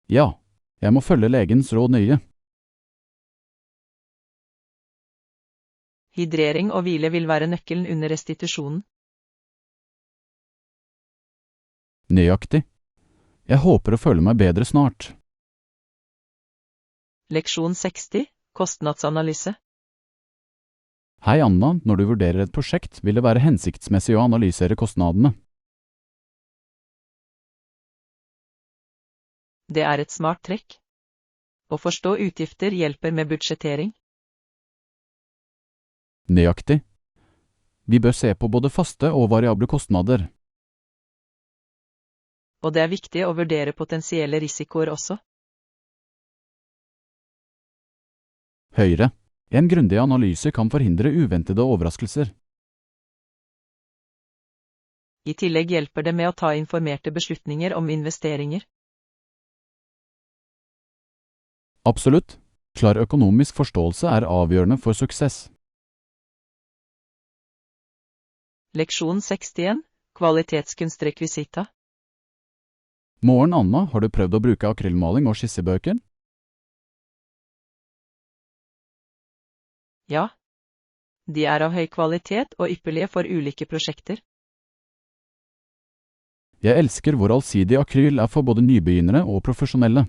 Ja, jeg må følge legens råd nøye. Hydrering og hvile vil være nøkkelen under restitusjonen. Nøyaktig. Jeg håper å føle meg bedre snart. Leksjon 60. Kostnadsanalyse. Hei Anna, når du vurderer et prosjekt, vil det være hensiktsmessig å analysere kostnadene. Det er et smart trekk. Å forstå utgifter hjelper med budsjettering. Nøyaktig. Vi bør se på både faste og variable kostnader. Og det er viktig å vurdere potensielle risikoer også. Høyre. En grundig analyse kan forhindre uventede overraskelser. I tillegg hjelper det med å ta informerte beslutninger om investeringer. Absolutt. Klar økonomisk forståelse er avgjørende for suksess. Leksjon 61. Kvalitetskunstrekvisita. Morgen, Anna, har du prøvd å bruke akrylmaling og skissebøker? Ja. De er av høy kvalitet og ypperlige for ulike prosjekter. Jeg elsker hvor allsidig akryl er for både nybegynnere og profesjonelle.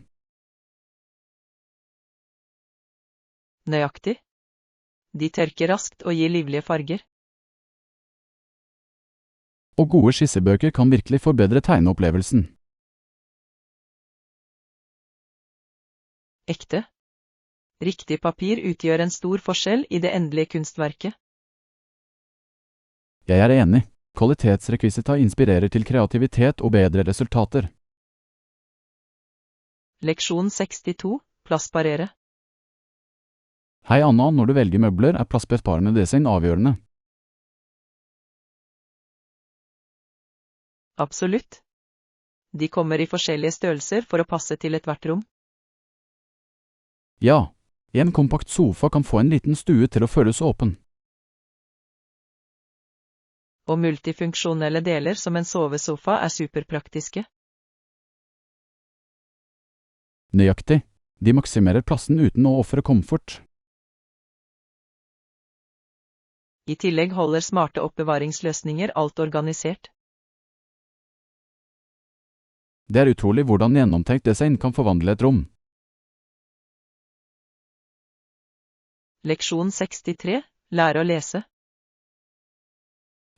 Nøyaktig. De tørker raskt og gir livlige farger. Og gode skissebøker kan virkelig forbedre tegneopplevelsen. Ekte. Riktig papir utgjør en stor forskjell i det endelige kunstverket. Jeg er enig. Kvalitetsrekvisita inspirerer til kreativitet og bedre resultater. Leksjon 62, plassparere. Hei Anna, når du velger møbler er plassbesparende design avgjørende. Absolutt. De kommer i forskjellige størrelser for å passe til ethvert rom. Ja, en kompakt sofa kan få en liten stue til å føles åpen. Og multifunksjonelle deler som en sovesofa er superpraktiske. Nøyaktig. De maksimerer plassen uten å ofre komfort. I tillegg holder smarte oppbevaringsløsninger alt organisert. Det er utrolig hvordan gjennomtenkt design kan forvandle et rom. Leksjon 63, lære å lese.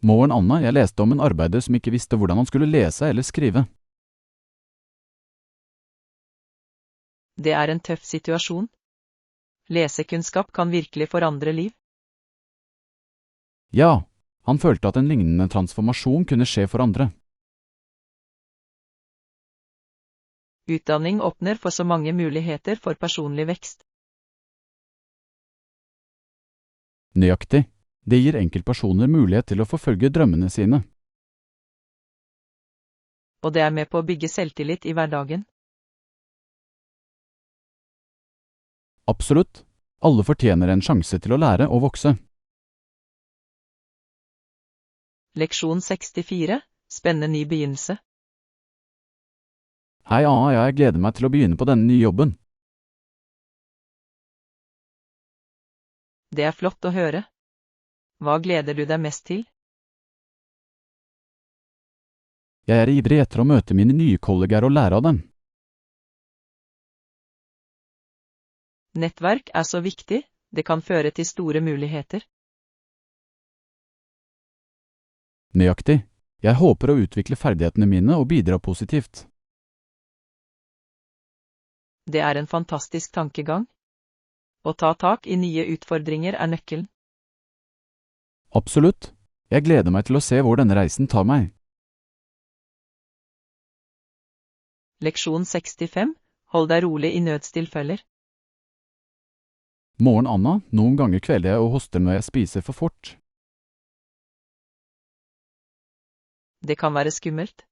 Moren Anna, jeg leste om en arbeider som ikke visste hvordan han skulle lese eller skrive. Det er en tøff situasjon. Lesekunnskap kan virkelig forandre liv. Ja, han følte at en lignende transformasjon kunne skje for andre. Utdanning åpner for så mange muligheter for personlig vekst. Nøyaktig. Det gir enkeltpersoner mulighet til å forfølge drømmene sine. Og det er med på å bygge selvtillit i hverdagen. Absolutt. Alle fortjener en sjanse til å lære og vokse. Leksjon 64, spennende ny begynnelse. Hei Anna, jeg gleder meg til å begynne på denne nye jobben. Det er flott å høre. Hva gleder du deg mest til? Jeg er ivrig etter å møte mine nye kollegaer og lære av dem. Nettverk er så viktig, det kan føre til store muligheter. Nøyaktig. Jeg håper å utvikle ferdighetene mine og bidra positivt. Det er en fantastisk tankegang. Å ta tak i nye utfordringer er nøkkelen. Absolutt. Jeg gleder meg til å se hvor denne reisen tar meg. Leksjon 65, hold deg rolig i nødstilfeller. Morgen Anna, noen ganger kveler jeg og hoster når jeg spiser for fort. Det kan være skummelt.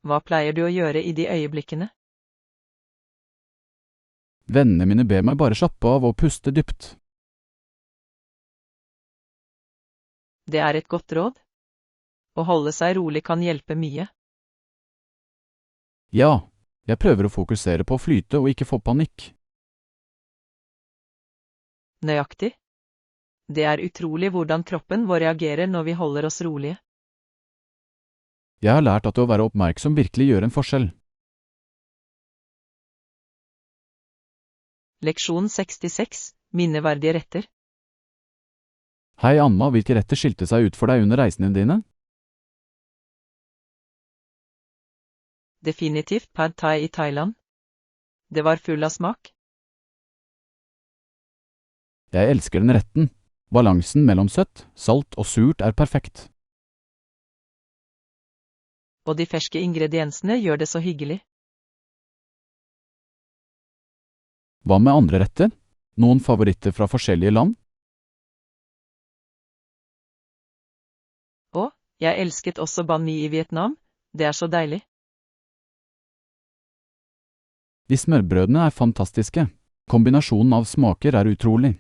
Hva pleier du å gjøre i de øyeblikkene? Vennene mine ber meg bare slappe av og puste dypt. Det er et godt råd. Å holde seg rolig kan hjelpe mye. Ja, jeg prøver å fokusere på å flyte og ikke få panikk. Nøyaktig. Det er utrolig hvordan kroppen vår reagerer når vi holder oss rolige. Jeg har lært at å være oppmerksom virkelig gjør en forskjell. Leksjon 66, minneverdige retter. Hei Anna, hvilke retter skilte seg ut for deg under reisene dine? Definitivt pad thai i Thailand. Det var full av smak. Jeg elsker den retten. Balansen mellom søtt, salt og surt er perfekt. Og de ferske ingrediensene gjør det så hyggelig. Hva med andre retter? Noen favoritter fra forskjellige land? Og, jeg elsket også banh mi i Vietnam, det er så deilig. De smørbrødene er fantastiske. Kombinasjonen av smaker er utrolig.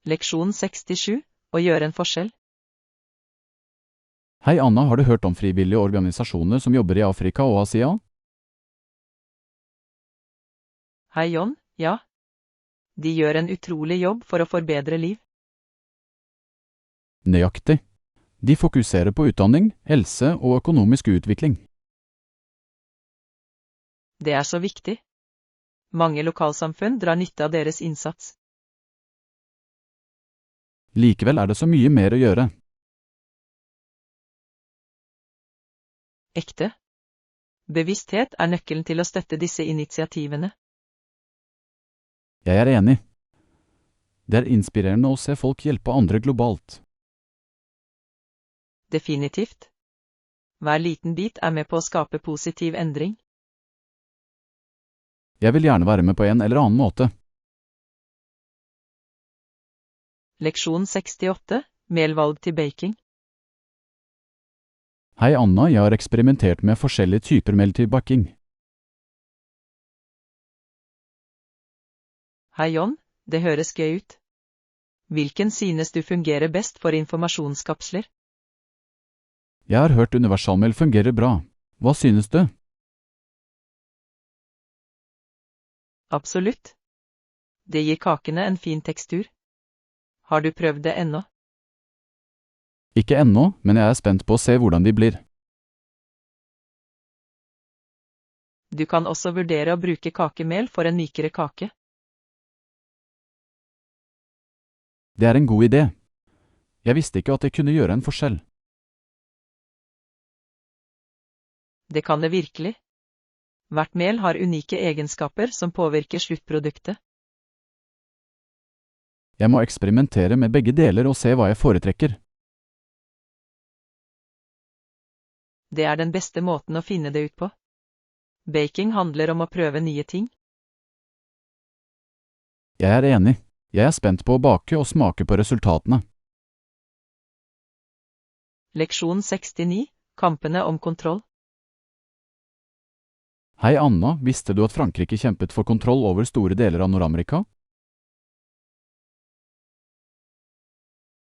Leksjon 67, å gjøre en forskjell. Hei Anna, har du hørt om frivillige organisasjoner som jobber i Afrika og Asia? Hei John, ja. De gjør en utrolig jobb for å forbedre liv. Nøyaktig. De fokuserer på utdanning, helse og økonomisk utvikling. Det er så viktig. Mange lokalsamfunn drar nytte av deres innsats. Likevel er det så mye mer å gjøre. Ekte. Bevissthet er nøkkelen til å støtte disse initiativene. Jeg er enig. Det er inspirerende å se folk hjelpe andre globalt. Definitivt. Hver liten bit er med på å skape positiv endring. Jeg vil gjerne være med på en eller annen måte. Leksjon 68, melvalg til baking. Hei Anna, jeg har eksperimentert med forskjellige typer mel til baking. Hei John, det høres gøy ut. Hvilken synes du fungerer best for informasjonskapsler? Jeg har hørt universalmel fungerer bra. Hva synes du? Absolutt. Det gir kakene en fin tekstur. Har du prøvd det ennå? Ikke ennå, men jeg er spent på å se hvordan de blir. Du kan også vurdere å bruke kakemel for en mykere kake. Det er en god idé. Jeg visste ikke at det kunne gjøre en forskjell. Det kan det virkelig. Hvert mel har unike egenskaper som påvirker sluttproduktet. Jeg må eksperimentere med begge deler og se hva jeg foretrekker. Det er den beste måten å finne det ut på. Baking handler om å prøve nye ting. Jeg er enig. Jeg er spent på å bake og smake på resultatene. Leksjon 69, kampene om kontroll. Hei Anna, visste du at Frankrike kjempet for kontroll over store deler av Nord-Amerika?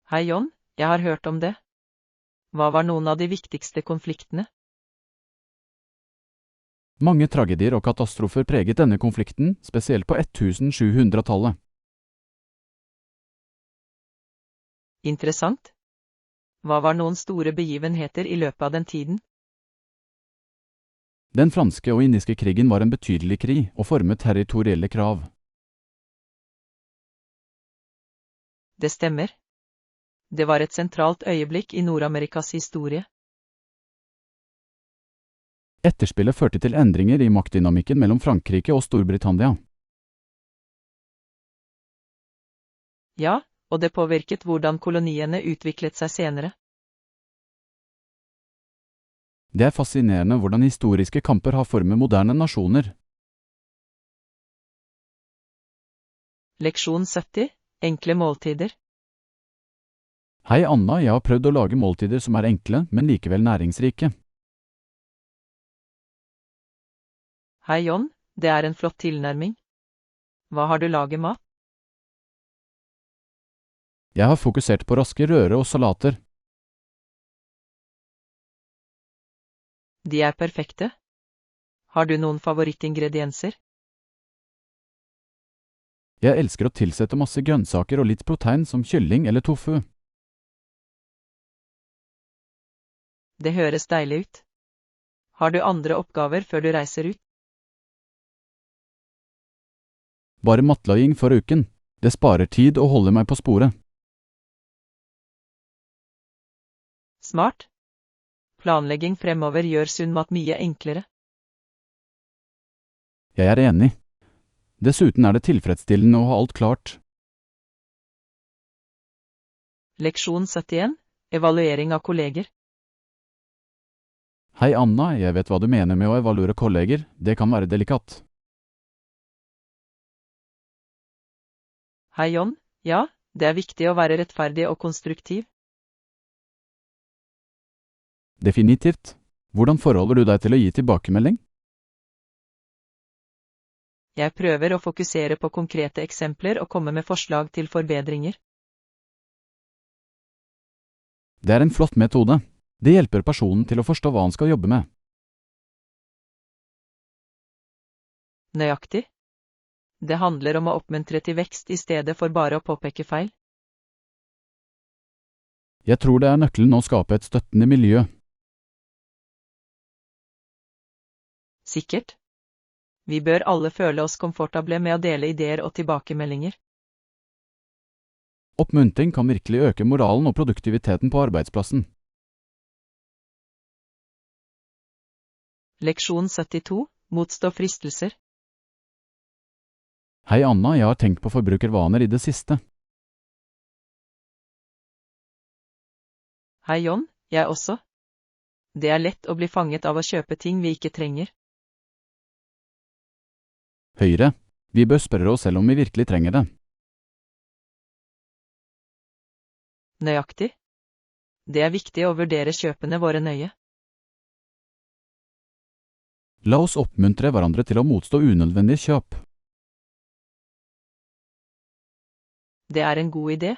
Hei John, jeg har hørt om det. Hva var noen av de viktigste konfliktene? Mange tragedier og katastrofer preget denne konflikten, spesielt på 1700-tallet. Interessant. Hva var noen store begivenheter i løpet av den tiden? Den franske og indiske krigen var en betydelig krig og formet territorielle krav. Det stemmer. Det var et sentralt øyeblikk i Nord-Amerikas historie. Etterspillet førte til endringer i maktdynamikken mellom Frankrike og Storbritannia. Ja, og det påvirket hvordan koloniene utviklet seg senere. Det er fascinerende hvordan historiske kamper har formet moderne nasjoner. Leksjon 70, enkle måltider. Hei Anna, jeg har prøvd å lage måltider som er enkle, men likevel næringsrike. Hei John, det er en flott tilnærming. Hva har du laget mat? Jeg har fokusert på raske røre og salater. De er perfekte. Har du noen favorittingredienser? Jeg elsker å tilsette masse grønnsaker og litt protein som kylling eller tofu. Det høres deilig ut. Har du andre oppgaver før du reiser ut? Bare matlaging for uken. Det sparer tid og holder meg på sporet. Smart. Planlegging fremover gjør sunn mat mye enklere. Jeg er enig. Dessuten er det tilfredsstillende å ha alt klart. Leksjon 71, evaluering av kolleger. Hei Anna, jeg vet hva du mener med å evaluere kolleger. Det kan være delikat. Hei John, ja, det er viktig å være rettferdig og konstruktiv. Definitivt. Hvordan forholder du deg til å gi tilbakemelding? Jeg prøver å fokusere på konkrete eksempler og komme med forslag til forbedringer. Det er en flott metode. Det hjelper personen til å forstå hva han skal jobbe med. Nøyaktig. Det handler om å oppmuntre til vekst i stedet for bare å påpeke feil. Jeg tror det er nøkkelen å skape et støttende miljø. Sikkert. Vi bør alle føle oss komfortable med å dele ideer og tilbakemeldinger. Oppmuntring kan virkelig øke moralen og produktiviteten på arbeidsplassen. Leksjon 72, motstå fristelser. Hei Anna, jeg har tenkt på forbrukervaner i det siste. Hei John, jeg også. Det er lett å bli fanget av å kjøpe ting vi ikke trenger. Høyre, vi bør spørre oss selv om vi virkelig trenger det. Nøyaktig. Det er viktig å vurdere kjøpene våre nøye. La oss oppmuntre hverandre til å motstå unødvendige kjøp. Det er en god idé.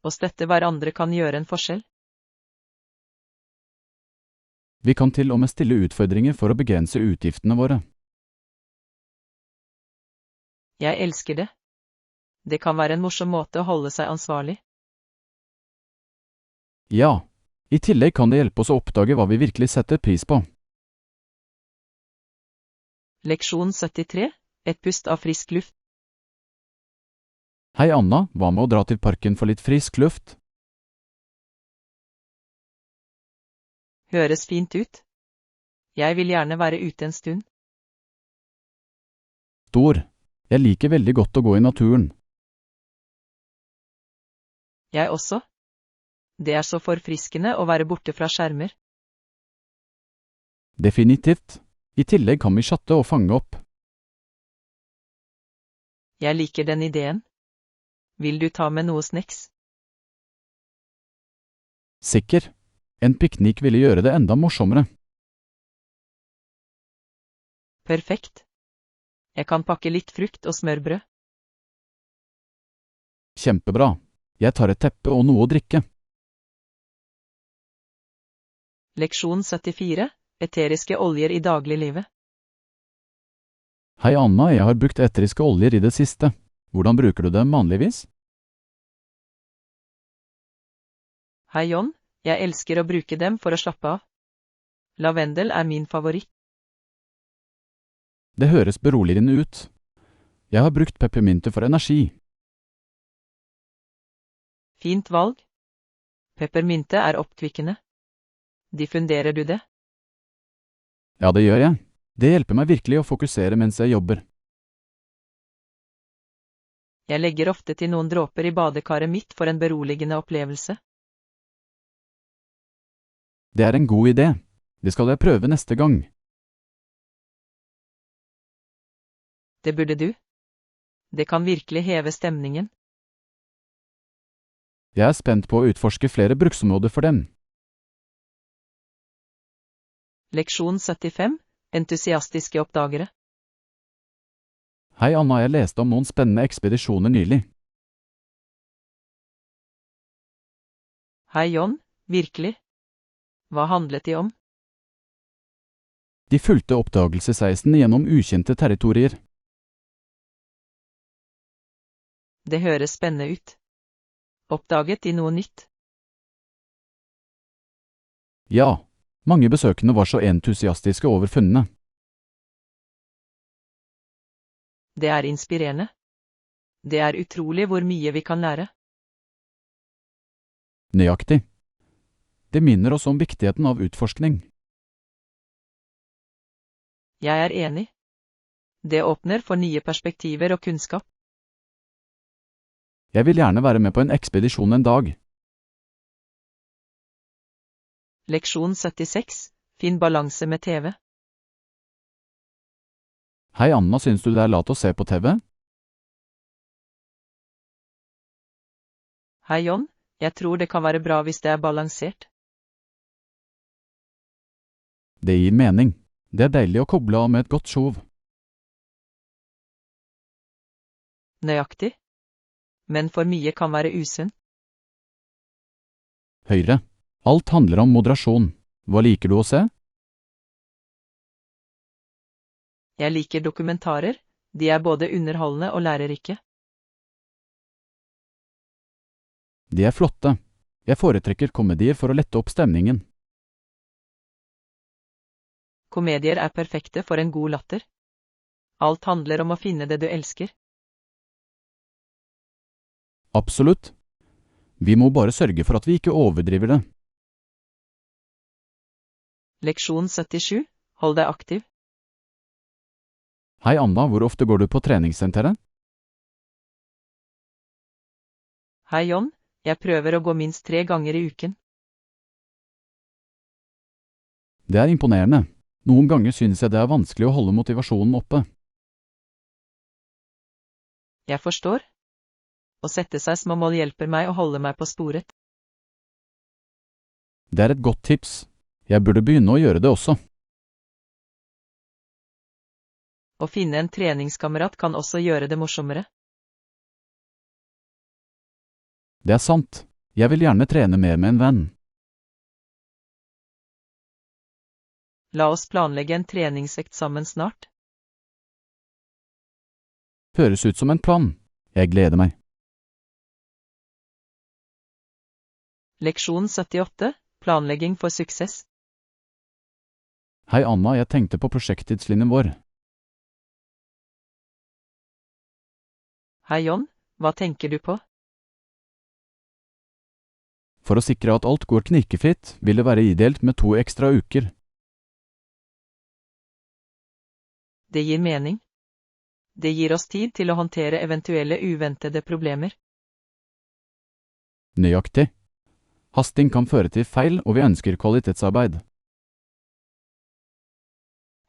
Å støtte hverandre kan gjøre en forskjell. Vi kan til og med stille utfordringer for å begrense utgiftene våre. Jeg elsker det. Det kan være en morsom måte å holde seg ansvarlig. Ja, i tillegg kan det hjelpe oss å oppdage hva vi virkelig setter pris på. Leksjon 73. Et pust av frisk luft. Hei Anna, hva med å dra til parken for litt frisk luft? Høres fint ut. Jeg vil gjerne være ute en stund. Stor. Jeg liker veldig godt å gå i naturen. Jeg også. Det er så forfriskende å være borte fra skjermer. Definitivt. I tillegg kan vi chatte og fange opp. Jeg liker den ideen. Vil du ta med noe snacks? Sikker. En piknik ville gjøre det enda morsommere. Perfekt. Jeg kan pakke litt frukt og smørbrød. Kjempebra. Jeg tar et teppe og noe å drikke. Leksjon 74. Eteriske oljer i dagliglivet. Hei Anna, jeg har brukt eteriske oljer i det siste. Hvordan bruker du dem vanligvis? Hei John, jeg elsker å bruke dem for å slappe av. Lavendel er min favoritt. Det høres beroligende ut. Jeg har brukt peppermynte for energi. Fint valg. Peppermynte er oppkvikkende. Diffunderer du det? Ja, det gjør jeg. Det hjelper meg virkelig å fokusere mens jeg jobber. Jeg legger ofte til noen dråper i badekaret mitt for en beroligende opplevelse. Det er en god idé. Det skal jeg prøve neste gang. Det burde du. Det kan virkelig heve stemningen. Jeg er spent på å utforske flere bruksområder for dem. Leksjon 75. Entusiastiske oppdagere. Hei Anna, jeg leste om noen spennende ekspedisjoner nylig. Hei John, virkelig. Hva handlet de om? De fulgte oppdagelsesreisen gjennom ukjente territorier. Det høres spennende ut. Oppdaget de noe nytt? Ja, mange besøkende var så entusiastiske over funnene. Det er inspirerende. Det er utrolig hvor mye vi kan lære. Nøyaktig. Det minner oss om viktigheten av utforskning. Jeg er enig. Det åpner for nye perspektiver og kunnskap. Jeg vil gjerne være med på en ekspedisjon en dag. Leksjon 76. Finn balanse med TV. Hei Anna, synes du det er lat å se på TV? Hei John, jeg tror det kan være bra hvis det er balansert. Det gir mening. Det er deilig å koble av med et godt show. Nøyaktig. Men for mye kan være usunn. Høyre. Alt handler om moderasjon. Hva liker du å se? Jeg liker dokumentarer. De er både underholdende og lærerike. De er flotte. Jeg foretrekker komedier for å lette opp stemningen. Komedier er perfekte for en god latter. Alt handler om å finne det du elsker. Absolutt. Vi må bare sørge for at vi ikke overdriver det. Leksjon 77. Hold deg aktiv. Hei Anna, hvor ofte går du på treningssenteret? Hei John, jeg prøver å gå minst 3 ganger i uken. Det er imponerende. Noen ganger synes jeg det er vanskelig å holde motivasjonen oppe. Jeg forstår. Å sette seg små mål hjelper meg å holde meg på sporet. Det er et godt tips. Jeg burde begynne å gjøre det også. Å finne en treningskamerat kan også gjøre det morsommere. Det er sant. Jeg vil gjerne trene mer med en venn. La oss planlegge en treningsøkt sammen snart. Høres ut som en plan. Jeg gleder meg. Leksjon 78, planlegging for suksess. Hei Anna, jeg tenkte på prosjekttidslinjen vår. Hei John, hva tenker du på? For å sikre at alt går knirkefritt, vil det være ideelt med 2 ekstra uker. Det gir mening. Det gir oss tid til å håndtere eventuelle uventede problemer. Nøyaktig. Hasting kan føre til feil, og vi ønsker kvalitetsarbeid.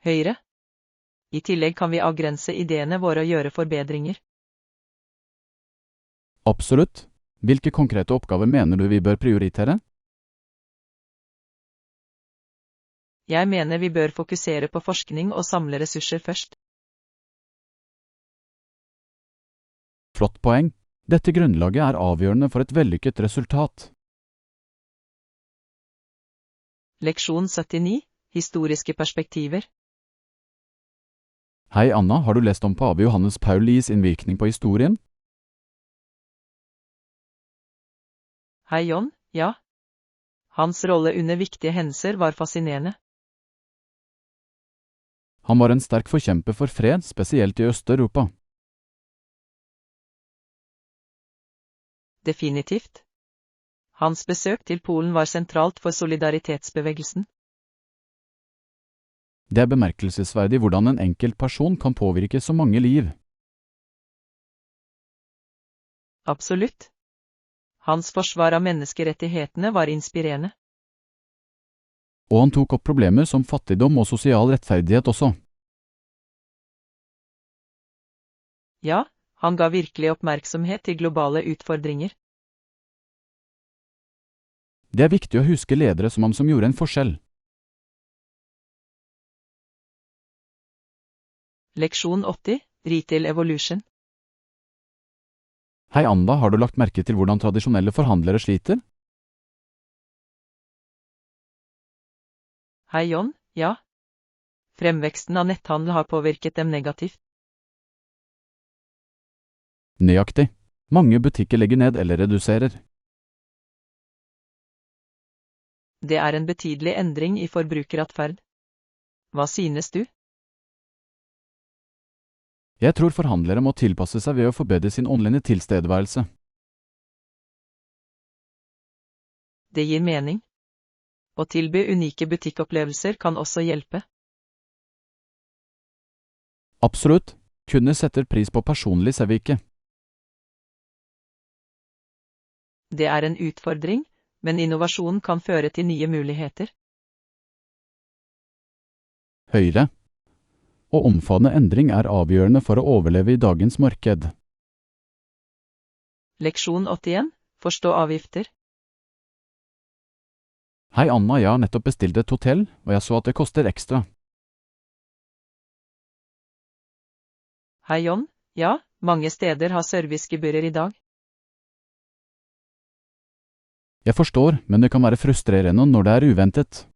Høyre. I tillegg kan vi avgrense ideene våre og gjøre forbedringer. Absolutt. Hvilke konkrete oppgaver mener du vi bør prioritere? Jeg mener vi bør fokusere på forskning og samle ressurser først. Flott poeng. Dette grunnlaget er avgjørende for et vellykket resultat. Leksjon 79, historiske perspektiver. Hei Anna, har du lest om pave Johannes Paul Lies innvirkning på historien? Hei John, ja. Hans rolle under viktige hendelser var fascinerende. Han var en sterk forkjemper for fred, spesielt i Øst-Europa. Definitivt. Hans besøk til Polen var sentralt for solidaritetsbevegelsen. Det er bemerkelsesverdig hvordan en enkelt person kan påvirke så mange liv. Absolutt. Hans forsvar av menneskerettighetene var inspirerende. Og han tok opp problemer som fattigdom og sosial rettferdighet også. Ja, han ga virkelig oppmerksomhet til globale utfordringer. Det er viktig å huske ledere som ham som gjorde en forskjell. Leksjon 80, Retail Evolution. Hei Anda, har du lagt merke til hvordan tradisjonelle forhandlere sliter? Hei John, ja. Fremveksten av netthandel har påvirket dem negativt. Nøyaktig. Mange butikker legger ned eller reduserer. Det er en betydelig endring i forbrukeratferd. Hva synes du? Jeg tror forhandlere må tilpasse seg ved å forbedre sin online tilstedeværelse. Det gir mening. Å tilby unike butikkopplevelser kan også hjelpe. Absolutt. Kunder setter pris på personlig service. Det er en utfordring, men innovasjon kan føre til nye muligheter. Høyre. Å omfavne endring er avgjørende for å overleve i dagens marked. Leksjon 81, forstå avgifter. Hei Anna, jeg har nettopp bestilt et hotell, og jeg så at det koster ekstra. Hei John, ja, mange steder har servicegebyrer i dag. Jeg forstår, men det kan være frustrerende når det er uventet.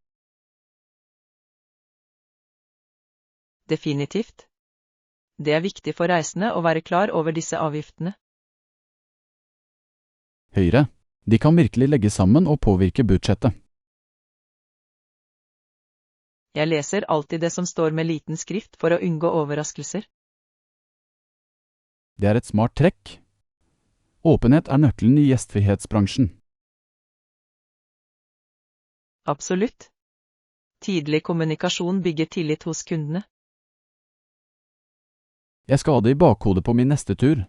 Definitivt. Det er viktig for reisende å være klar over disse avgiftene. Høyre. De kan virkelig legge sammen og påvirke budsjettet. Jeg leser alltid det som står med liten skrift for å unngå overraskelser. Det er et smart trekk. Åpenhet er nøkkelen i gjestfrihetsbransjen. Absolutt. Tidlig kommunikasjon bygger tillit hos kundene. Jeg skal ha det i bakhodet på min neste tur.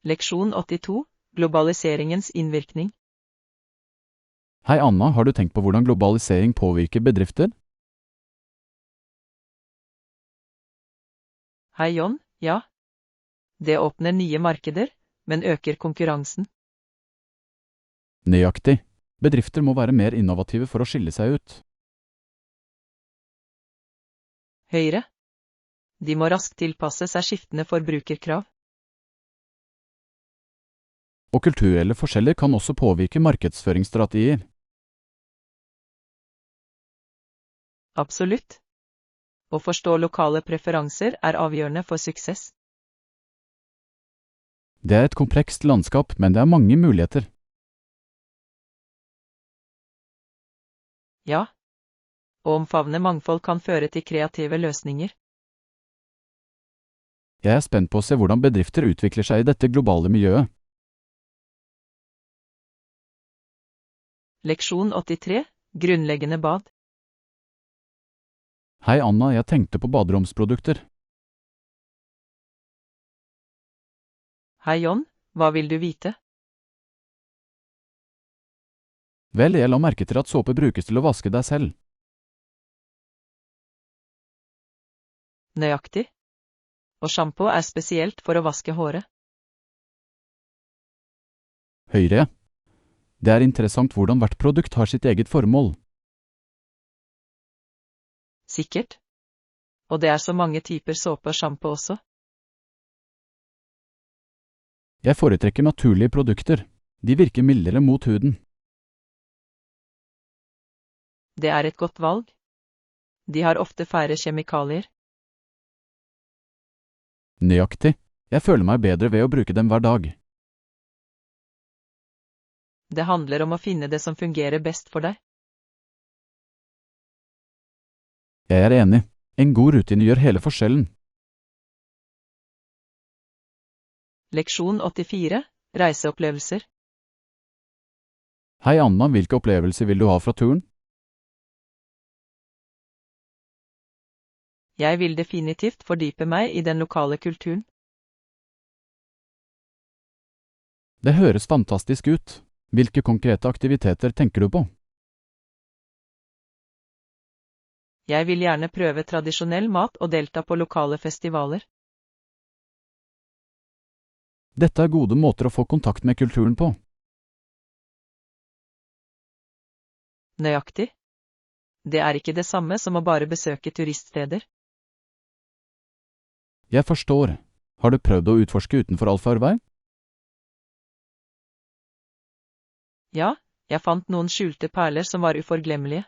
Leksjon 82, globaliseringens innvirkning. Hei Anna, har du tenkt på hvordan globalisering påvirker bedrifter? Hei John, ja. Det åpner nye markeder, men øker konkurransen. Nøyaktig. Bedrifter må være mer innovative for å skille seg ut. Høyre. De må raskt tilpasse seg skiftende forbrukerkrav. Og kulturelle forskjeller kan også påvirke markedsføringsstrategier. Absolutt. Å forstå lokale preferanser er avgjørende for suksess. Det er et komplekst landskap, men det er mange muligheter. Ja. Å omfavne mangfold kan føre til kreative løsninger. Jeg er spent på å se hvordan bedrifter utvikler seg i dette globale miljøet. Leksjon 83, grunnleggende bad. Hei Anna, jeg tenkte på baderomsprodukter. Hei John, hva vil du vite? Vel, jeg la merke til at såpe brukes til å vaske deg selv. Nøyaktig. Og shampoo er spesielt for å vaske håret. Høyre. Det er interessant hvordan hvert produkt har sitt eget formål. Sikkert. Og det er så mange typer såpe og shampoo også. Jeg foretrekker naturlige produkter. De virker mildere mot huden. Det er et godt valg. De har ofte færre kjemikalier. Nøyaktig. Jeg føler meg bedre ved å bruke dem hver dag. Det handler om å finne det som fungerer best for deg. Jeg er enig. En god rutine gjør hele forskjellen. Leksjon 84, reiseopplevelser. Hei Anna, hvilke opplevelser vil du ha fra turen? Jeg vil definitivt fordype meg i den lokale kulturen. Det høres fantastisk ut. Hvilke konkrete aktiviteter tenker du på? Jeg vil gjerne prøve tradisjonell mat og delta på lokale festivaler. Dette er gode måter å få kontakt med kulturen på. Nøyaktig. Det er ikke det samme som å bare besøke turiststeder. Jeg forstår. Har du prøvd å utforske utenfor allfarvei? Ja, jeg fant noen skjulte perler som var uforglemmelige.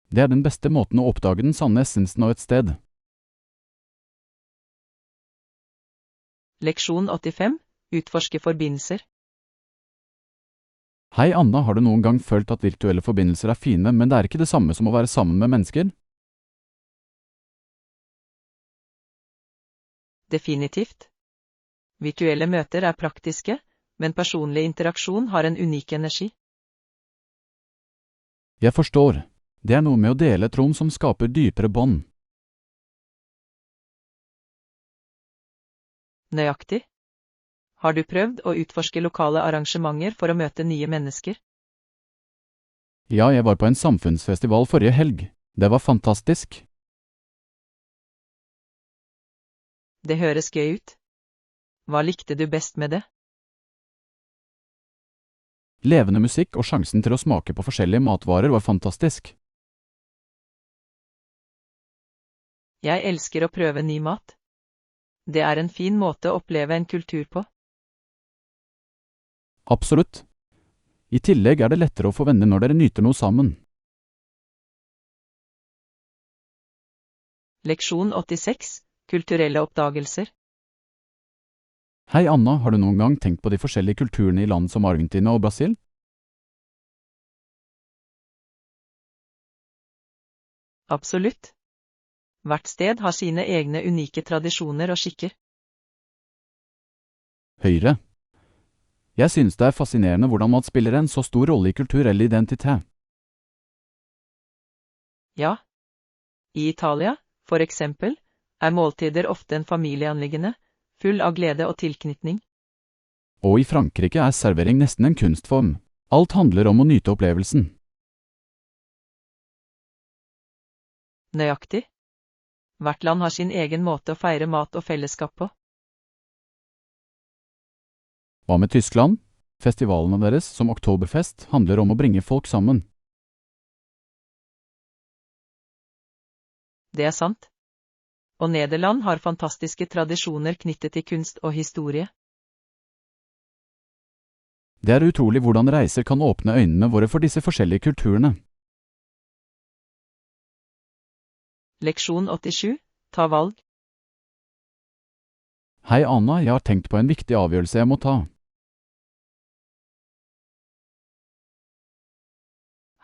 Det er den beste måten å oppdage den sanne essensen av et sted. Leksjon 85, utforske forbindelser. Hei Anna, har du noen gang følt at virtuelle forbindelser er fine, men det er ikke det samme som å være sammen med mennesker? Definitivt. Virtuelle møter er praktiske, men personlig interaksjon har en unik energi. Jeg forstår. Det er noe med å dele et rom som skaper dypere bånd. Nøyaktig. Har du prøvd å utforske lokale arrangementer for å møte nye mennesker? Ja, jeg var på en samfunnsfestival forrige helg. Det var fantastisk. Det høres gøy ut. Hva likte du best med det? Levende musikk og sjansen til å smake på forskjellige matvarer var fantastisk. Jeg elsker å prøve ny mat. Det er en fin måte å oppleve en kultur på. Absolutt. I tillegg er det lettere å få venner når dere nyter noe sammen. Leksjon 86, kulturelle oppdagelser. Hei Anna, har du noen gang tenkt på de forskjellige kulturene i land som Argentina og Brasil? Absolutt. Hvert sted har sine egne unike tradisjoner og skikker. Høyre. Jeg synes det er fascinerende hvordan mat spiller en så stor rolle i kulturell identitet. Ja. I Italia, for eksempel, er måltider ofte en familieanliggende, full av glede og tilknytning. Og i Frankrike er servering nesten en kunstform. Alt handler om å nyte opplevelsen. Nøyaktig. Hvert land har sin egen måte å feire mat og fellesskap på. Hva med Tyskland? Festivalene deres, som Oktoberfest, handler om å bringe folk sammen. Det er sant. Og Nederland har fantastiske tradisjoner knyttet til kunst og historie. Det er utrolig hvordan reiser kan åpne øynene våre for disse forskjellige kulturene. Leksjon 87. Ta valg. Hei Anna, jeg har tenkt på en viktig avgjørelse jeg må ta.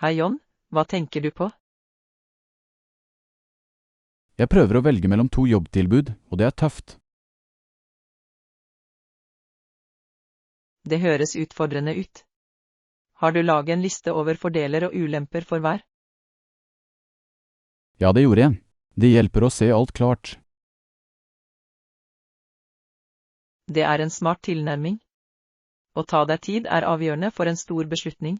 Hei John, hva tenker du på? Jeg prøver å velge mellom 2 jobbtilbud, og det er tøft. Det høres utfordrende ut. Har du laget en liste over fordeler og ulemper for hver? Ja, det gjorde jeg. Det hjelper å se alt klart. Det er en smart tilnærming. Å ta deg tid er avgjørende for en stor beslutning.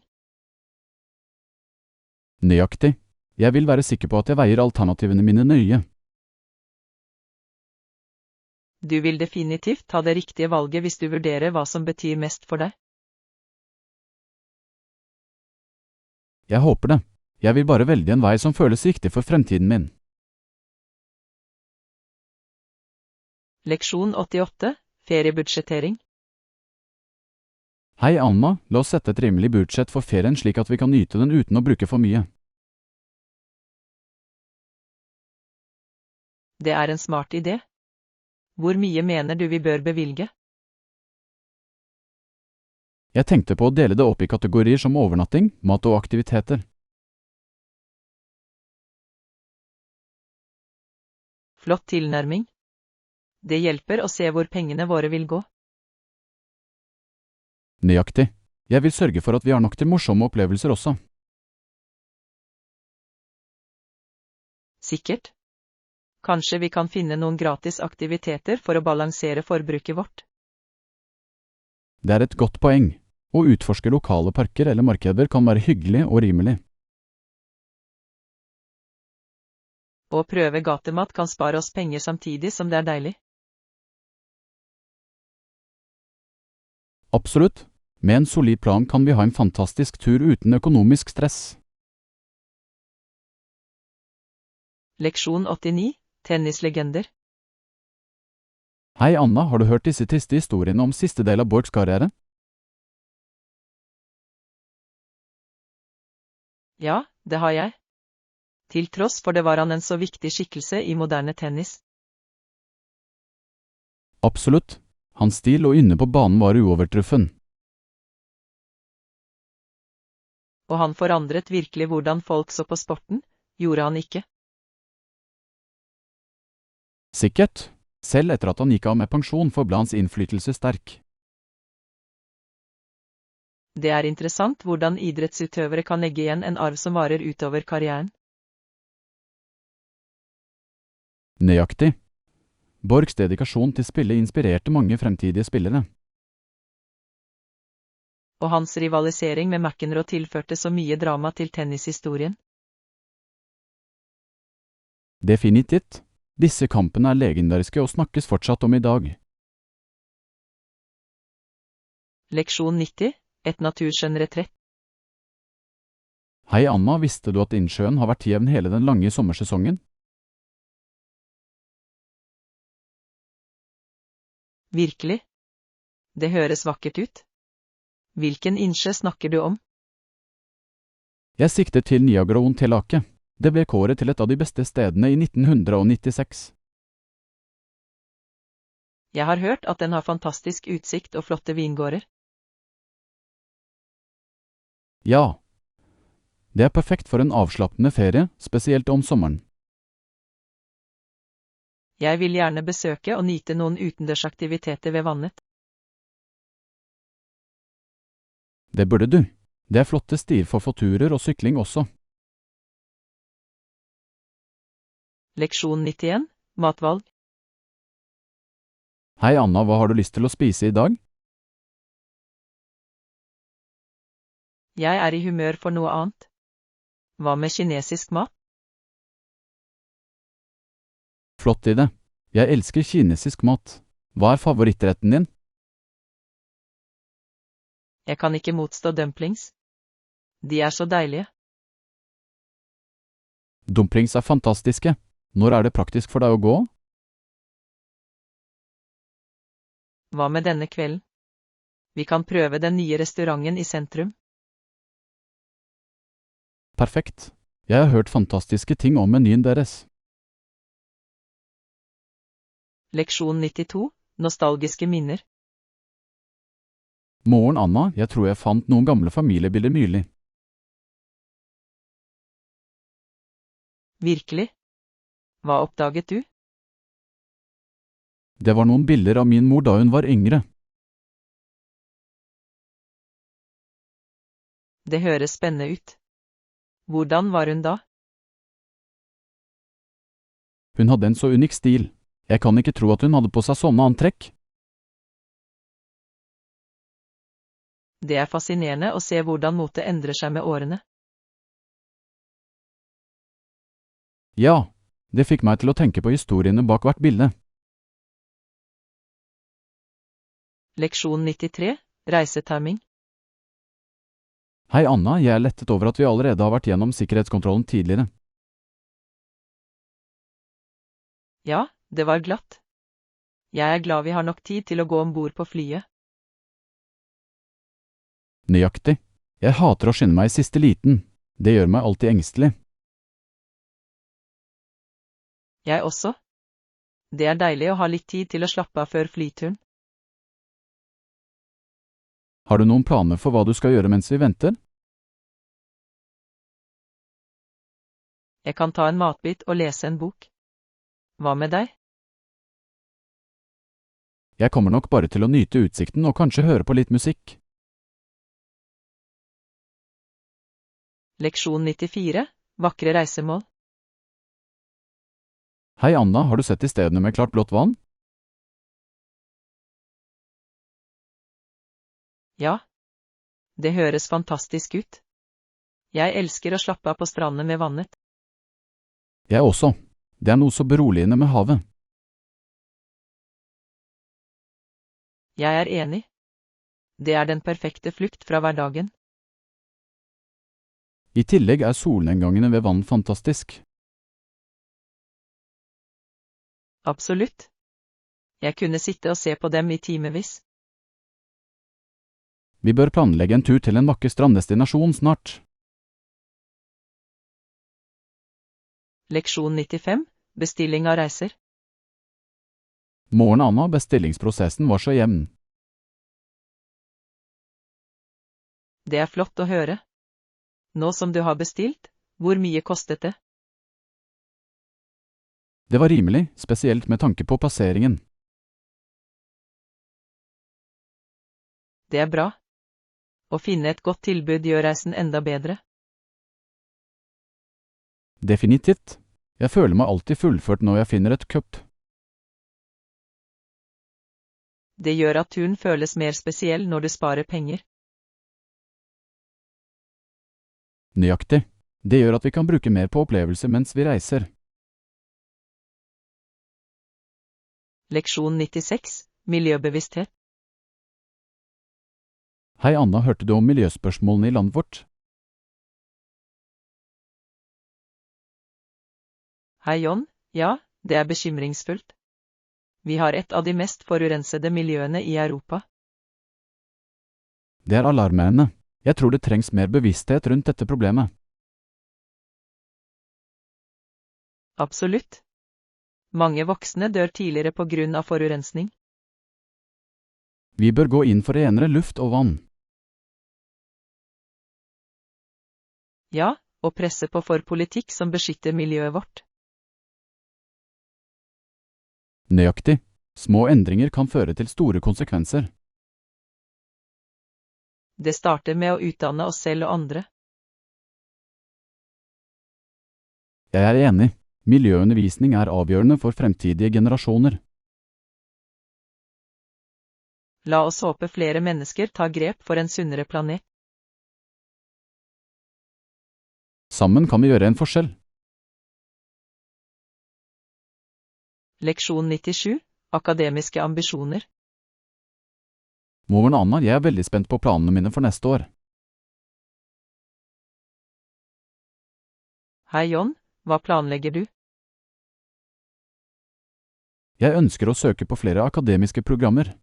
Nøyaktig. Jeg vil være sikker på at jeg veier alternativene mine nøye. Du vil definitivt ta det riktige valget hvis du vurderer hva som betyr mest for deg. Jeg håper det. Jeg vil bare velge en vei som føles riktig for fremtiden min. Leksjon 88. Feriebudsjettering. Hei Anna, la oss sette et rimelig budsjett for ferien slik at vi kan nyte den uten å bruke for mye. Det er en smart idé. Hvor mye mener du vi bør bevilge? Jeg tenkte på å dele det opp i kategorier som overnatting, mat og aktiviteter. Flott tilnærming. Det hjelper å se hvor pengene våre vil gå. Nøyaktig. Jeg vil sørge for at vi har nok til morsomme opplevelser også. Sikkert. Kanskje vi kan finne noen gratis aktiviteter for å balansere forbruket vårt. Det er et godt poeng. Å utforske lokale parker eller markeder kan være hyggelig og rimelig. Å prøve gatemat kan spare oss penger samtidig som det er deilig. Absolutt. Med en solid plan kan vi ha en fantastisk tur uten økonomisk stress. Leksjon 89. Tennislegender. Hei Anna, har du hørt disse triste historiene om siste del av Borgs karriere? Ja, det har jeg. Til tross for det var han en så viktig skikkelse i moderne tennis. Absolutt. Hans stil og ynne på banen var uovertruffen. Og han forandret virkelig hvordan folk så på sporten, gjorde han ikke? Sikkert. Selv etter at han gikk av med pensjon forble hans innflytelse sterk. Det er interessant hvordan idrettsutøvere kan legge igjen en arv som varer utover karrieren. Nøyaktig. Borgs dedikasjon til spillet inspirerte mange fremtidige spillere. Og hans rivalisering med McEnroe tilførte så mye drama til tennishistorien. Definitivt. Disse kampene er legendariske og snakkes fortsatt om i dag. Leksjon 90. Et naturskjønnretrett. Hei Anna, visste du at innsjøen har vært jevn hele den lange sommersesongen? Virkelig. Det høres vakkert ut. Hvilken innsjø snakker du om? Jeg sikter til Niagara-on-Telake. Det ble kåret til et av de beste stedene i 1996. Jeg har hørt at den har fantastisk utsikt og flotte vingårder. Ja. Det er perfekt for en avslappende ferie, spesielt om sommeren. Jeg vil gjerne besøke og nyte noen utendørsaktiviteter ved vannet. Det burde du. Det er flotte stier for fotturer og sykling også. Leksjon 91. Matvalg. Hei Anna, hva har du lyst til å spise i dag? Jeg er i humør for noe annet. Hva med kinesisk mat? Flott idé. Jeg elsker kinesisk mat. Hva er favorittretten din? Jeg kan ikke motstå dumplings. De er så deilige. Dumplings er fantastiske. Når er det praktisk for deg å gå? Hva med denne kvelden? Vi kan prøve den nye restauranten i sentrum. Perfekt. Jeg har hørt fantastiske ting om menyen deres. Leksjon 92. Nostalgiske minner. Morgen, Anna, jeg tror jeg fant noen gamle familiebilder nylig. Virkelig? Hva oppdaget du? Det var noen bilder av min mor da hun var yngre. Det høres spennende ut. Hvordan var hun da? Hun hadde en så unik stil. Jeg kan ikke tro at hun hadde på seg sånne antrekk. Det er fascinerende å se hvordan motet endrer seg med årene. Ja, det fikk meg til å tenke på historiene bak hvert bilde. Leksjon 93. Reisetiming. Hei Anna, jeg er lettet over at vi allerede har vært gjennom sikkerhetskontrollen tidligere. Ja, det var glatt. Jeg er glad vi har nok tid til å gå ombord på flyet. Nøyaktig. Jeg hater å skynde meg i siste liten. Det gjør meg alltid engstelig. Jeg også. Det er deilig å ha litt tid til å slappe av før flyturen. Har du noen planer for hva du skal gjøre mens vi venter? Jeg kan ta en matbit og lese en bok. Hva med deg? Jeg kommer nok bare til å nyte utsikten og kanskje høre på litt musikk. Leksjon 94. Vakre reisemål. Hei Anna, har du sett de stedene med klart blått vann? Ja. Det høres fantastisk ut. Jeg elsker å slappe av på stranden ved vannet. Jeg også. Det er noe så beroligende med havet. Jeg er enig. Det er den perfekte flukt fra hverdagen. I tillegg er solnedgangene ved vann fantastisk. Absolutt. Jeg kunne sitte og se på dem i timevis. Vi bør planlegge en tur til en vakker stranddestinasjon snart. Leksjon 95. Bestilling av reiser. Morgen Anna, bestillingsprosessen var så jevn. Det er flott å høre. Nå som du har bestilt, hvor mye kostet det? Det var rimelig, spesielt med tanke på plasseringen. Det er bra. Å finne et godt tilbud gjør reisen enda bedre. Definitivt. Jeg føler meg alltid fullført når jeg finner et kupp. Det gjør at turen føles mer spesiell når du sparer penger. Nøyaktig. Det gjør at vi kan bruke mer på opplevelser mens vi reiser. Leksjon 96. Miljøbevissthet. Hei Anna, hørte du om miljøspørsmålene i landet vårt? Hei John, ja, det er bekymringsfullt. Vi har et av de mest forurensede miljøene i Europa. Det er alarmerende. Jeg tror det trengs mer bevissthet rundt dette problemet. Absolutt. Mange voksne dør tidligere på grunn av forurensning. Vi bør gå inn for renere luft og vann. Ja, og presse på for politikk som beskytter miljøet vårt. Nøyaktig. Små endringer kan føre til store konsekvenser. Det starter med å utdanne oss selv og andre. Jeg er enig. Miljøundervisning er avgjørende for fremtidige generasjoner. La oss håpe flere mennesker tar grep for en sunnere planet. Sammen kan vi gjøre en forskjell. Leksjon 97. Akademiske ambisjoner. Moren Anna, jeg er veldig spent på planene mine for neste år. Hei John, hva planlegger du? Jeg ønsker å søke på flere akademiske programmer.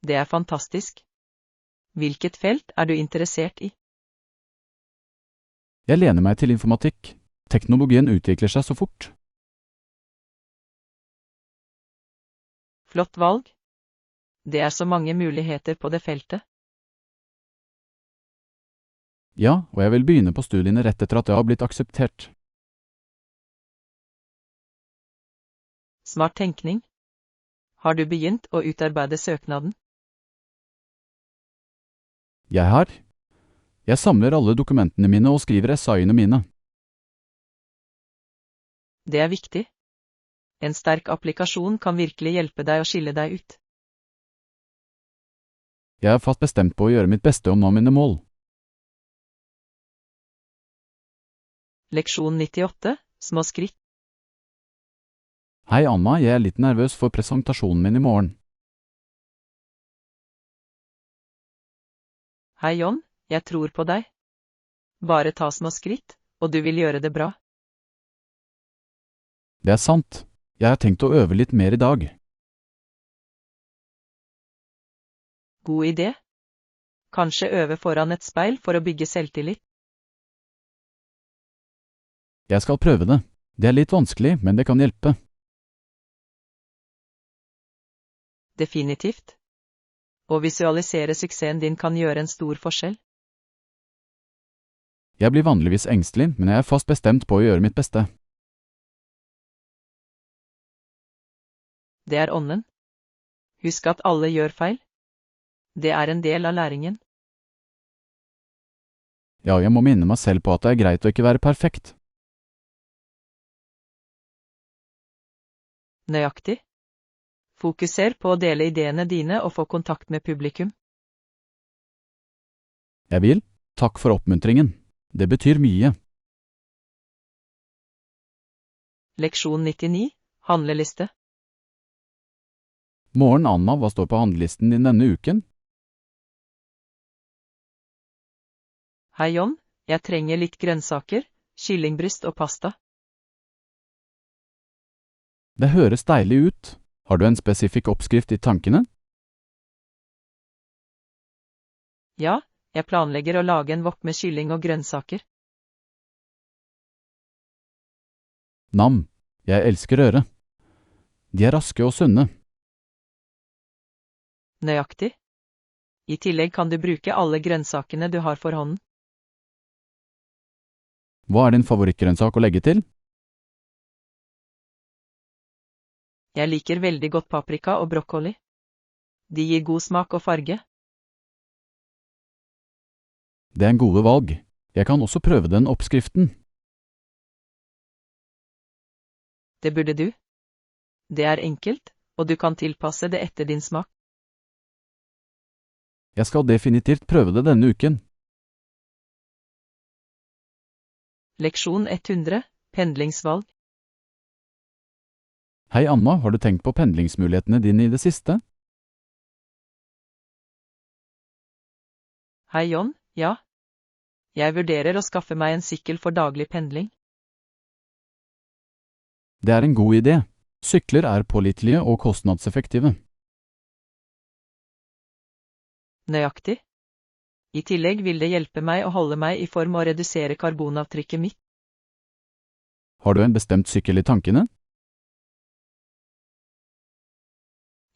Det er fantastisk. Hvilket felt er du interessert i? Jeg lener meg til informatikk. Teknologien utvikler seg så fort. Flott valg. Det er så mange muligheter på det feltet. Ja, og jeg vil begynne på studiene rett etter at jeg har blitt akseptert. Smart tenkning. Har du begynt å utarbeide søknaden? Jeg har. Jeg samler alle dokumentene mine og skriver essayene mine. Det er viktig. En sterk applikasjon kan virkelig hjelpe deg å skille deg ut. Jeg er fast bestemt på å gjøre mitt beste og nå mine mål. Leksjon 98. Små skritt. Hei Anna, jeg er litt nervøs for presentasjonen min i morgen. Hei John, jeg tror på deg. Bare ta små skritt, og du vil gjøre det bra. Det er sant. Jeg har tenkt å øve litt mer i dag. God idé. Kanskje øve foran et speil for å bygge selvtillit. Jeg skal prøve det. Det er litt vanskelig, men det kan hjelpe. Definitivt. Å visualisere suksessen din kan gjøre en stor forskjell. Jeg blir vanligvis engstelig, men jeg er fast bestemt på å gjøre mitt beste. Det er ånden. Husk at alle gjør feil. Det er en del av læringen. Ja, jeg må minne meg selv på at det er greit å ikke være perfekt. Nøyaktig. Fokuser på å dele ideene dine og få kontakt med publikum. Jeg vil. Takk for oppmuntringen. Det betyr mye. Leksjon 99. Handleliste. Morgen Anna, hva står på handlelisten din denne uken? Hei John, jeg trenger litt grønnsaker, kyllingbryst og pasta. Det høres deilig ut. Har du en spesifikk oppskrift i tankene? Ja, jeg planlegger å lage en wok med kylling og grønnsaker. Nam. Jeg elsker øre. De er raske og sunne. Nøyaktig. I tillegg kan du bruke alle grønnsakene du har for hånden. Hva er din favorittgrønnsak å legge til? Jeg liker veldig godt paprika og brokkoli. De gir god smak og farge. Det er en gode valg. Jeg kan også prøve den oppskriften. Det burde du. Det er enkelt, og du kan tilpasse det etter din smak. Jeg skal definitivt prøve det denne uken. Leksjon 100. Pendlingsvalg. Hei Anna, har du tenkt på pendlingsmulighetene dine i det siste? Hei John, ja. Jeg vurderer å skaffe meg en sykkel for daglig pendling. Det er en god idé. Sykler er pålitelige og kostnadseffektive. Nøyaktig. I tillegg vil det hjelpe meg å holde meg i form og redusere karbonavtrykket mitt. Har du en bestemt sykkel i tankene?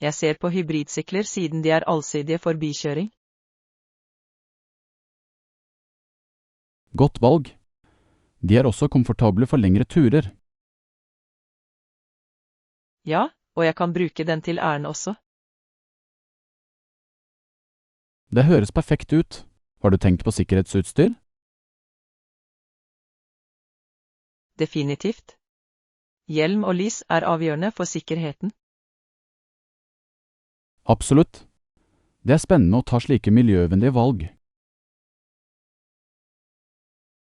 Jeg ser på hybridsykler siden de er allsidige for bykjøring. Godt valg. De er også komfortable for lengre turer. Ja, og jeg kan bruke den til ærend også. Det høres perfekt ut. Har du tenkt på sikkerhetsutstyr? Definitivt. Hjelm og lys er avgjørende for sikkerheten. Absolutt. Det er spennende å ta slike miljøvennlige valg.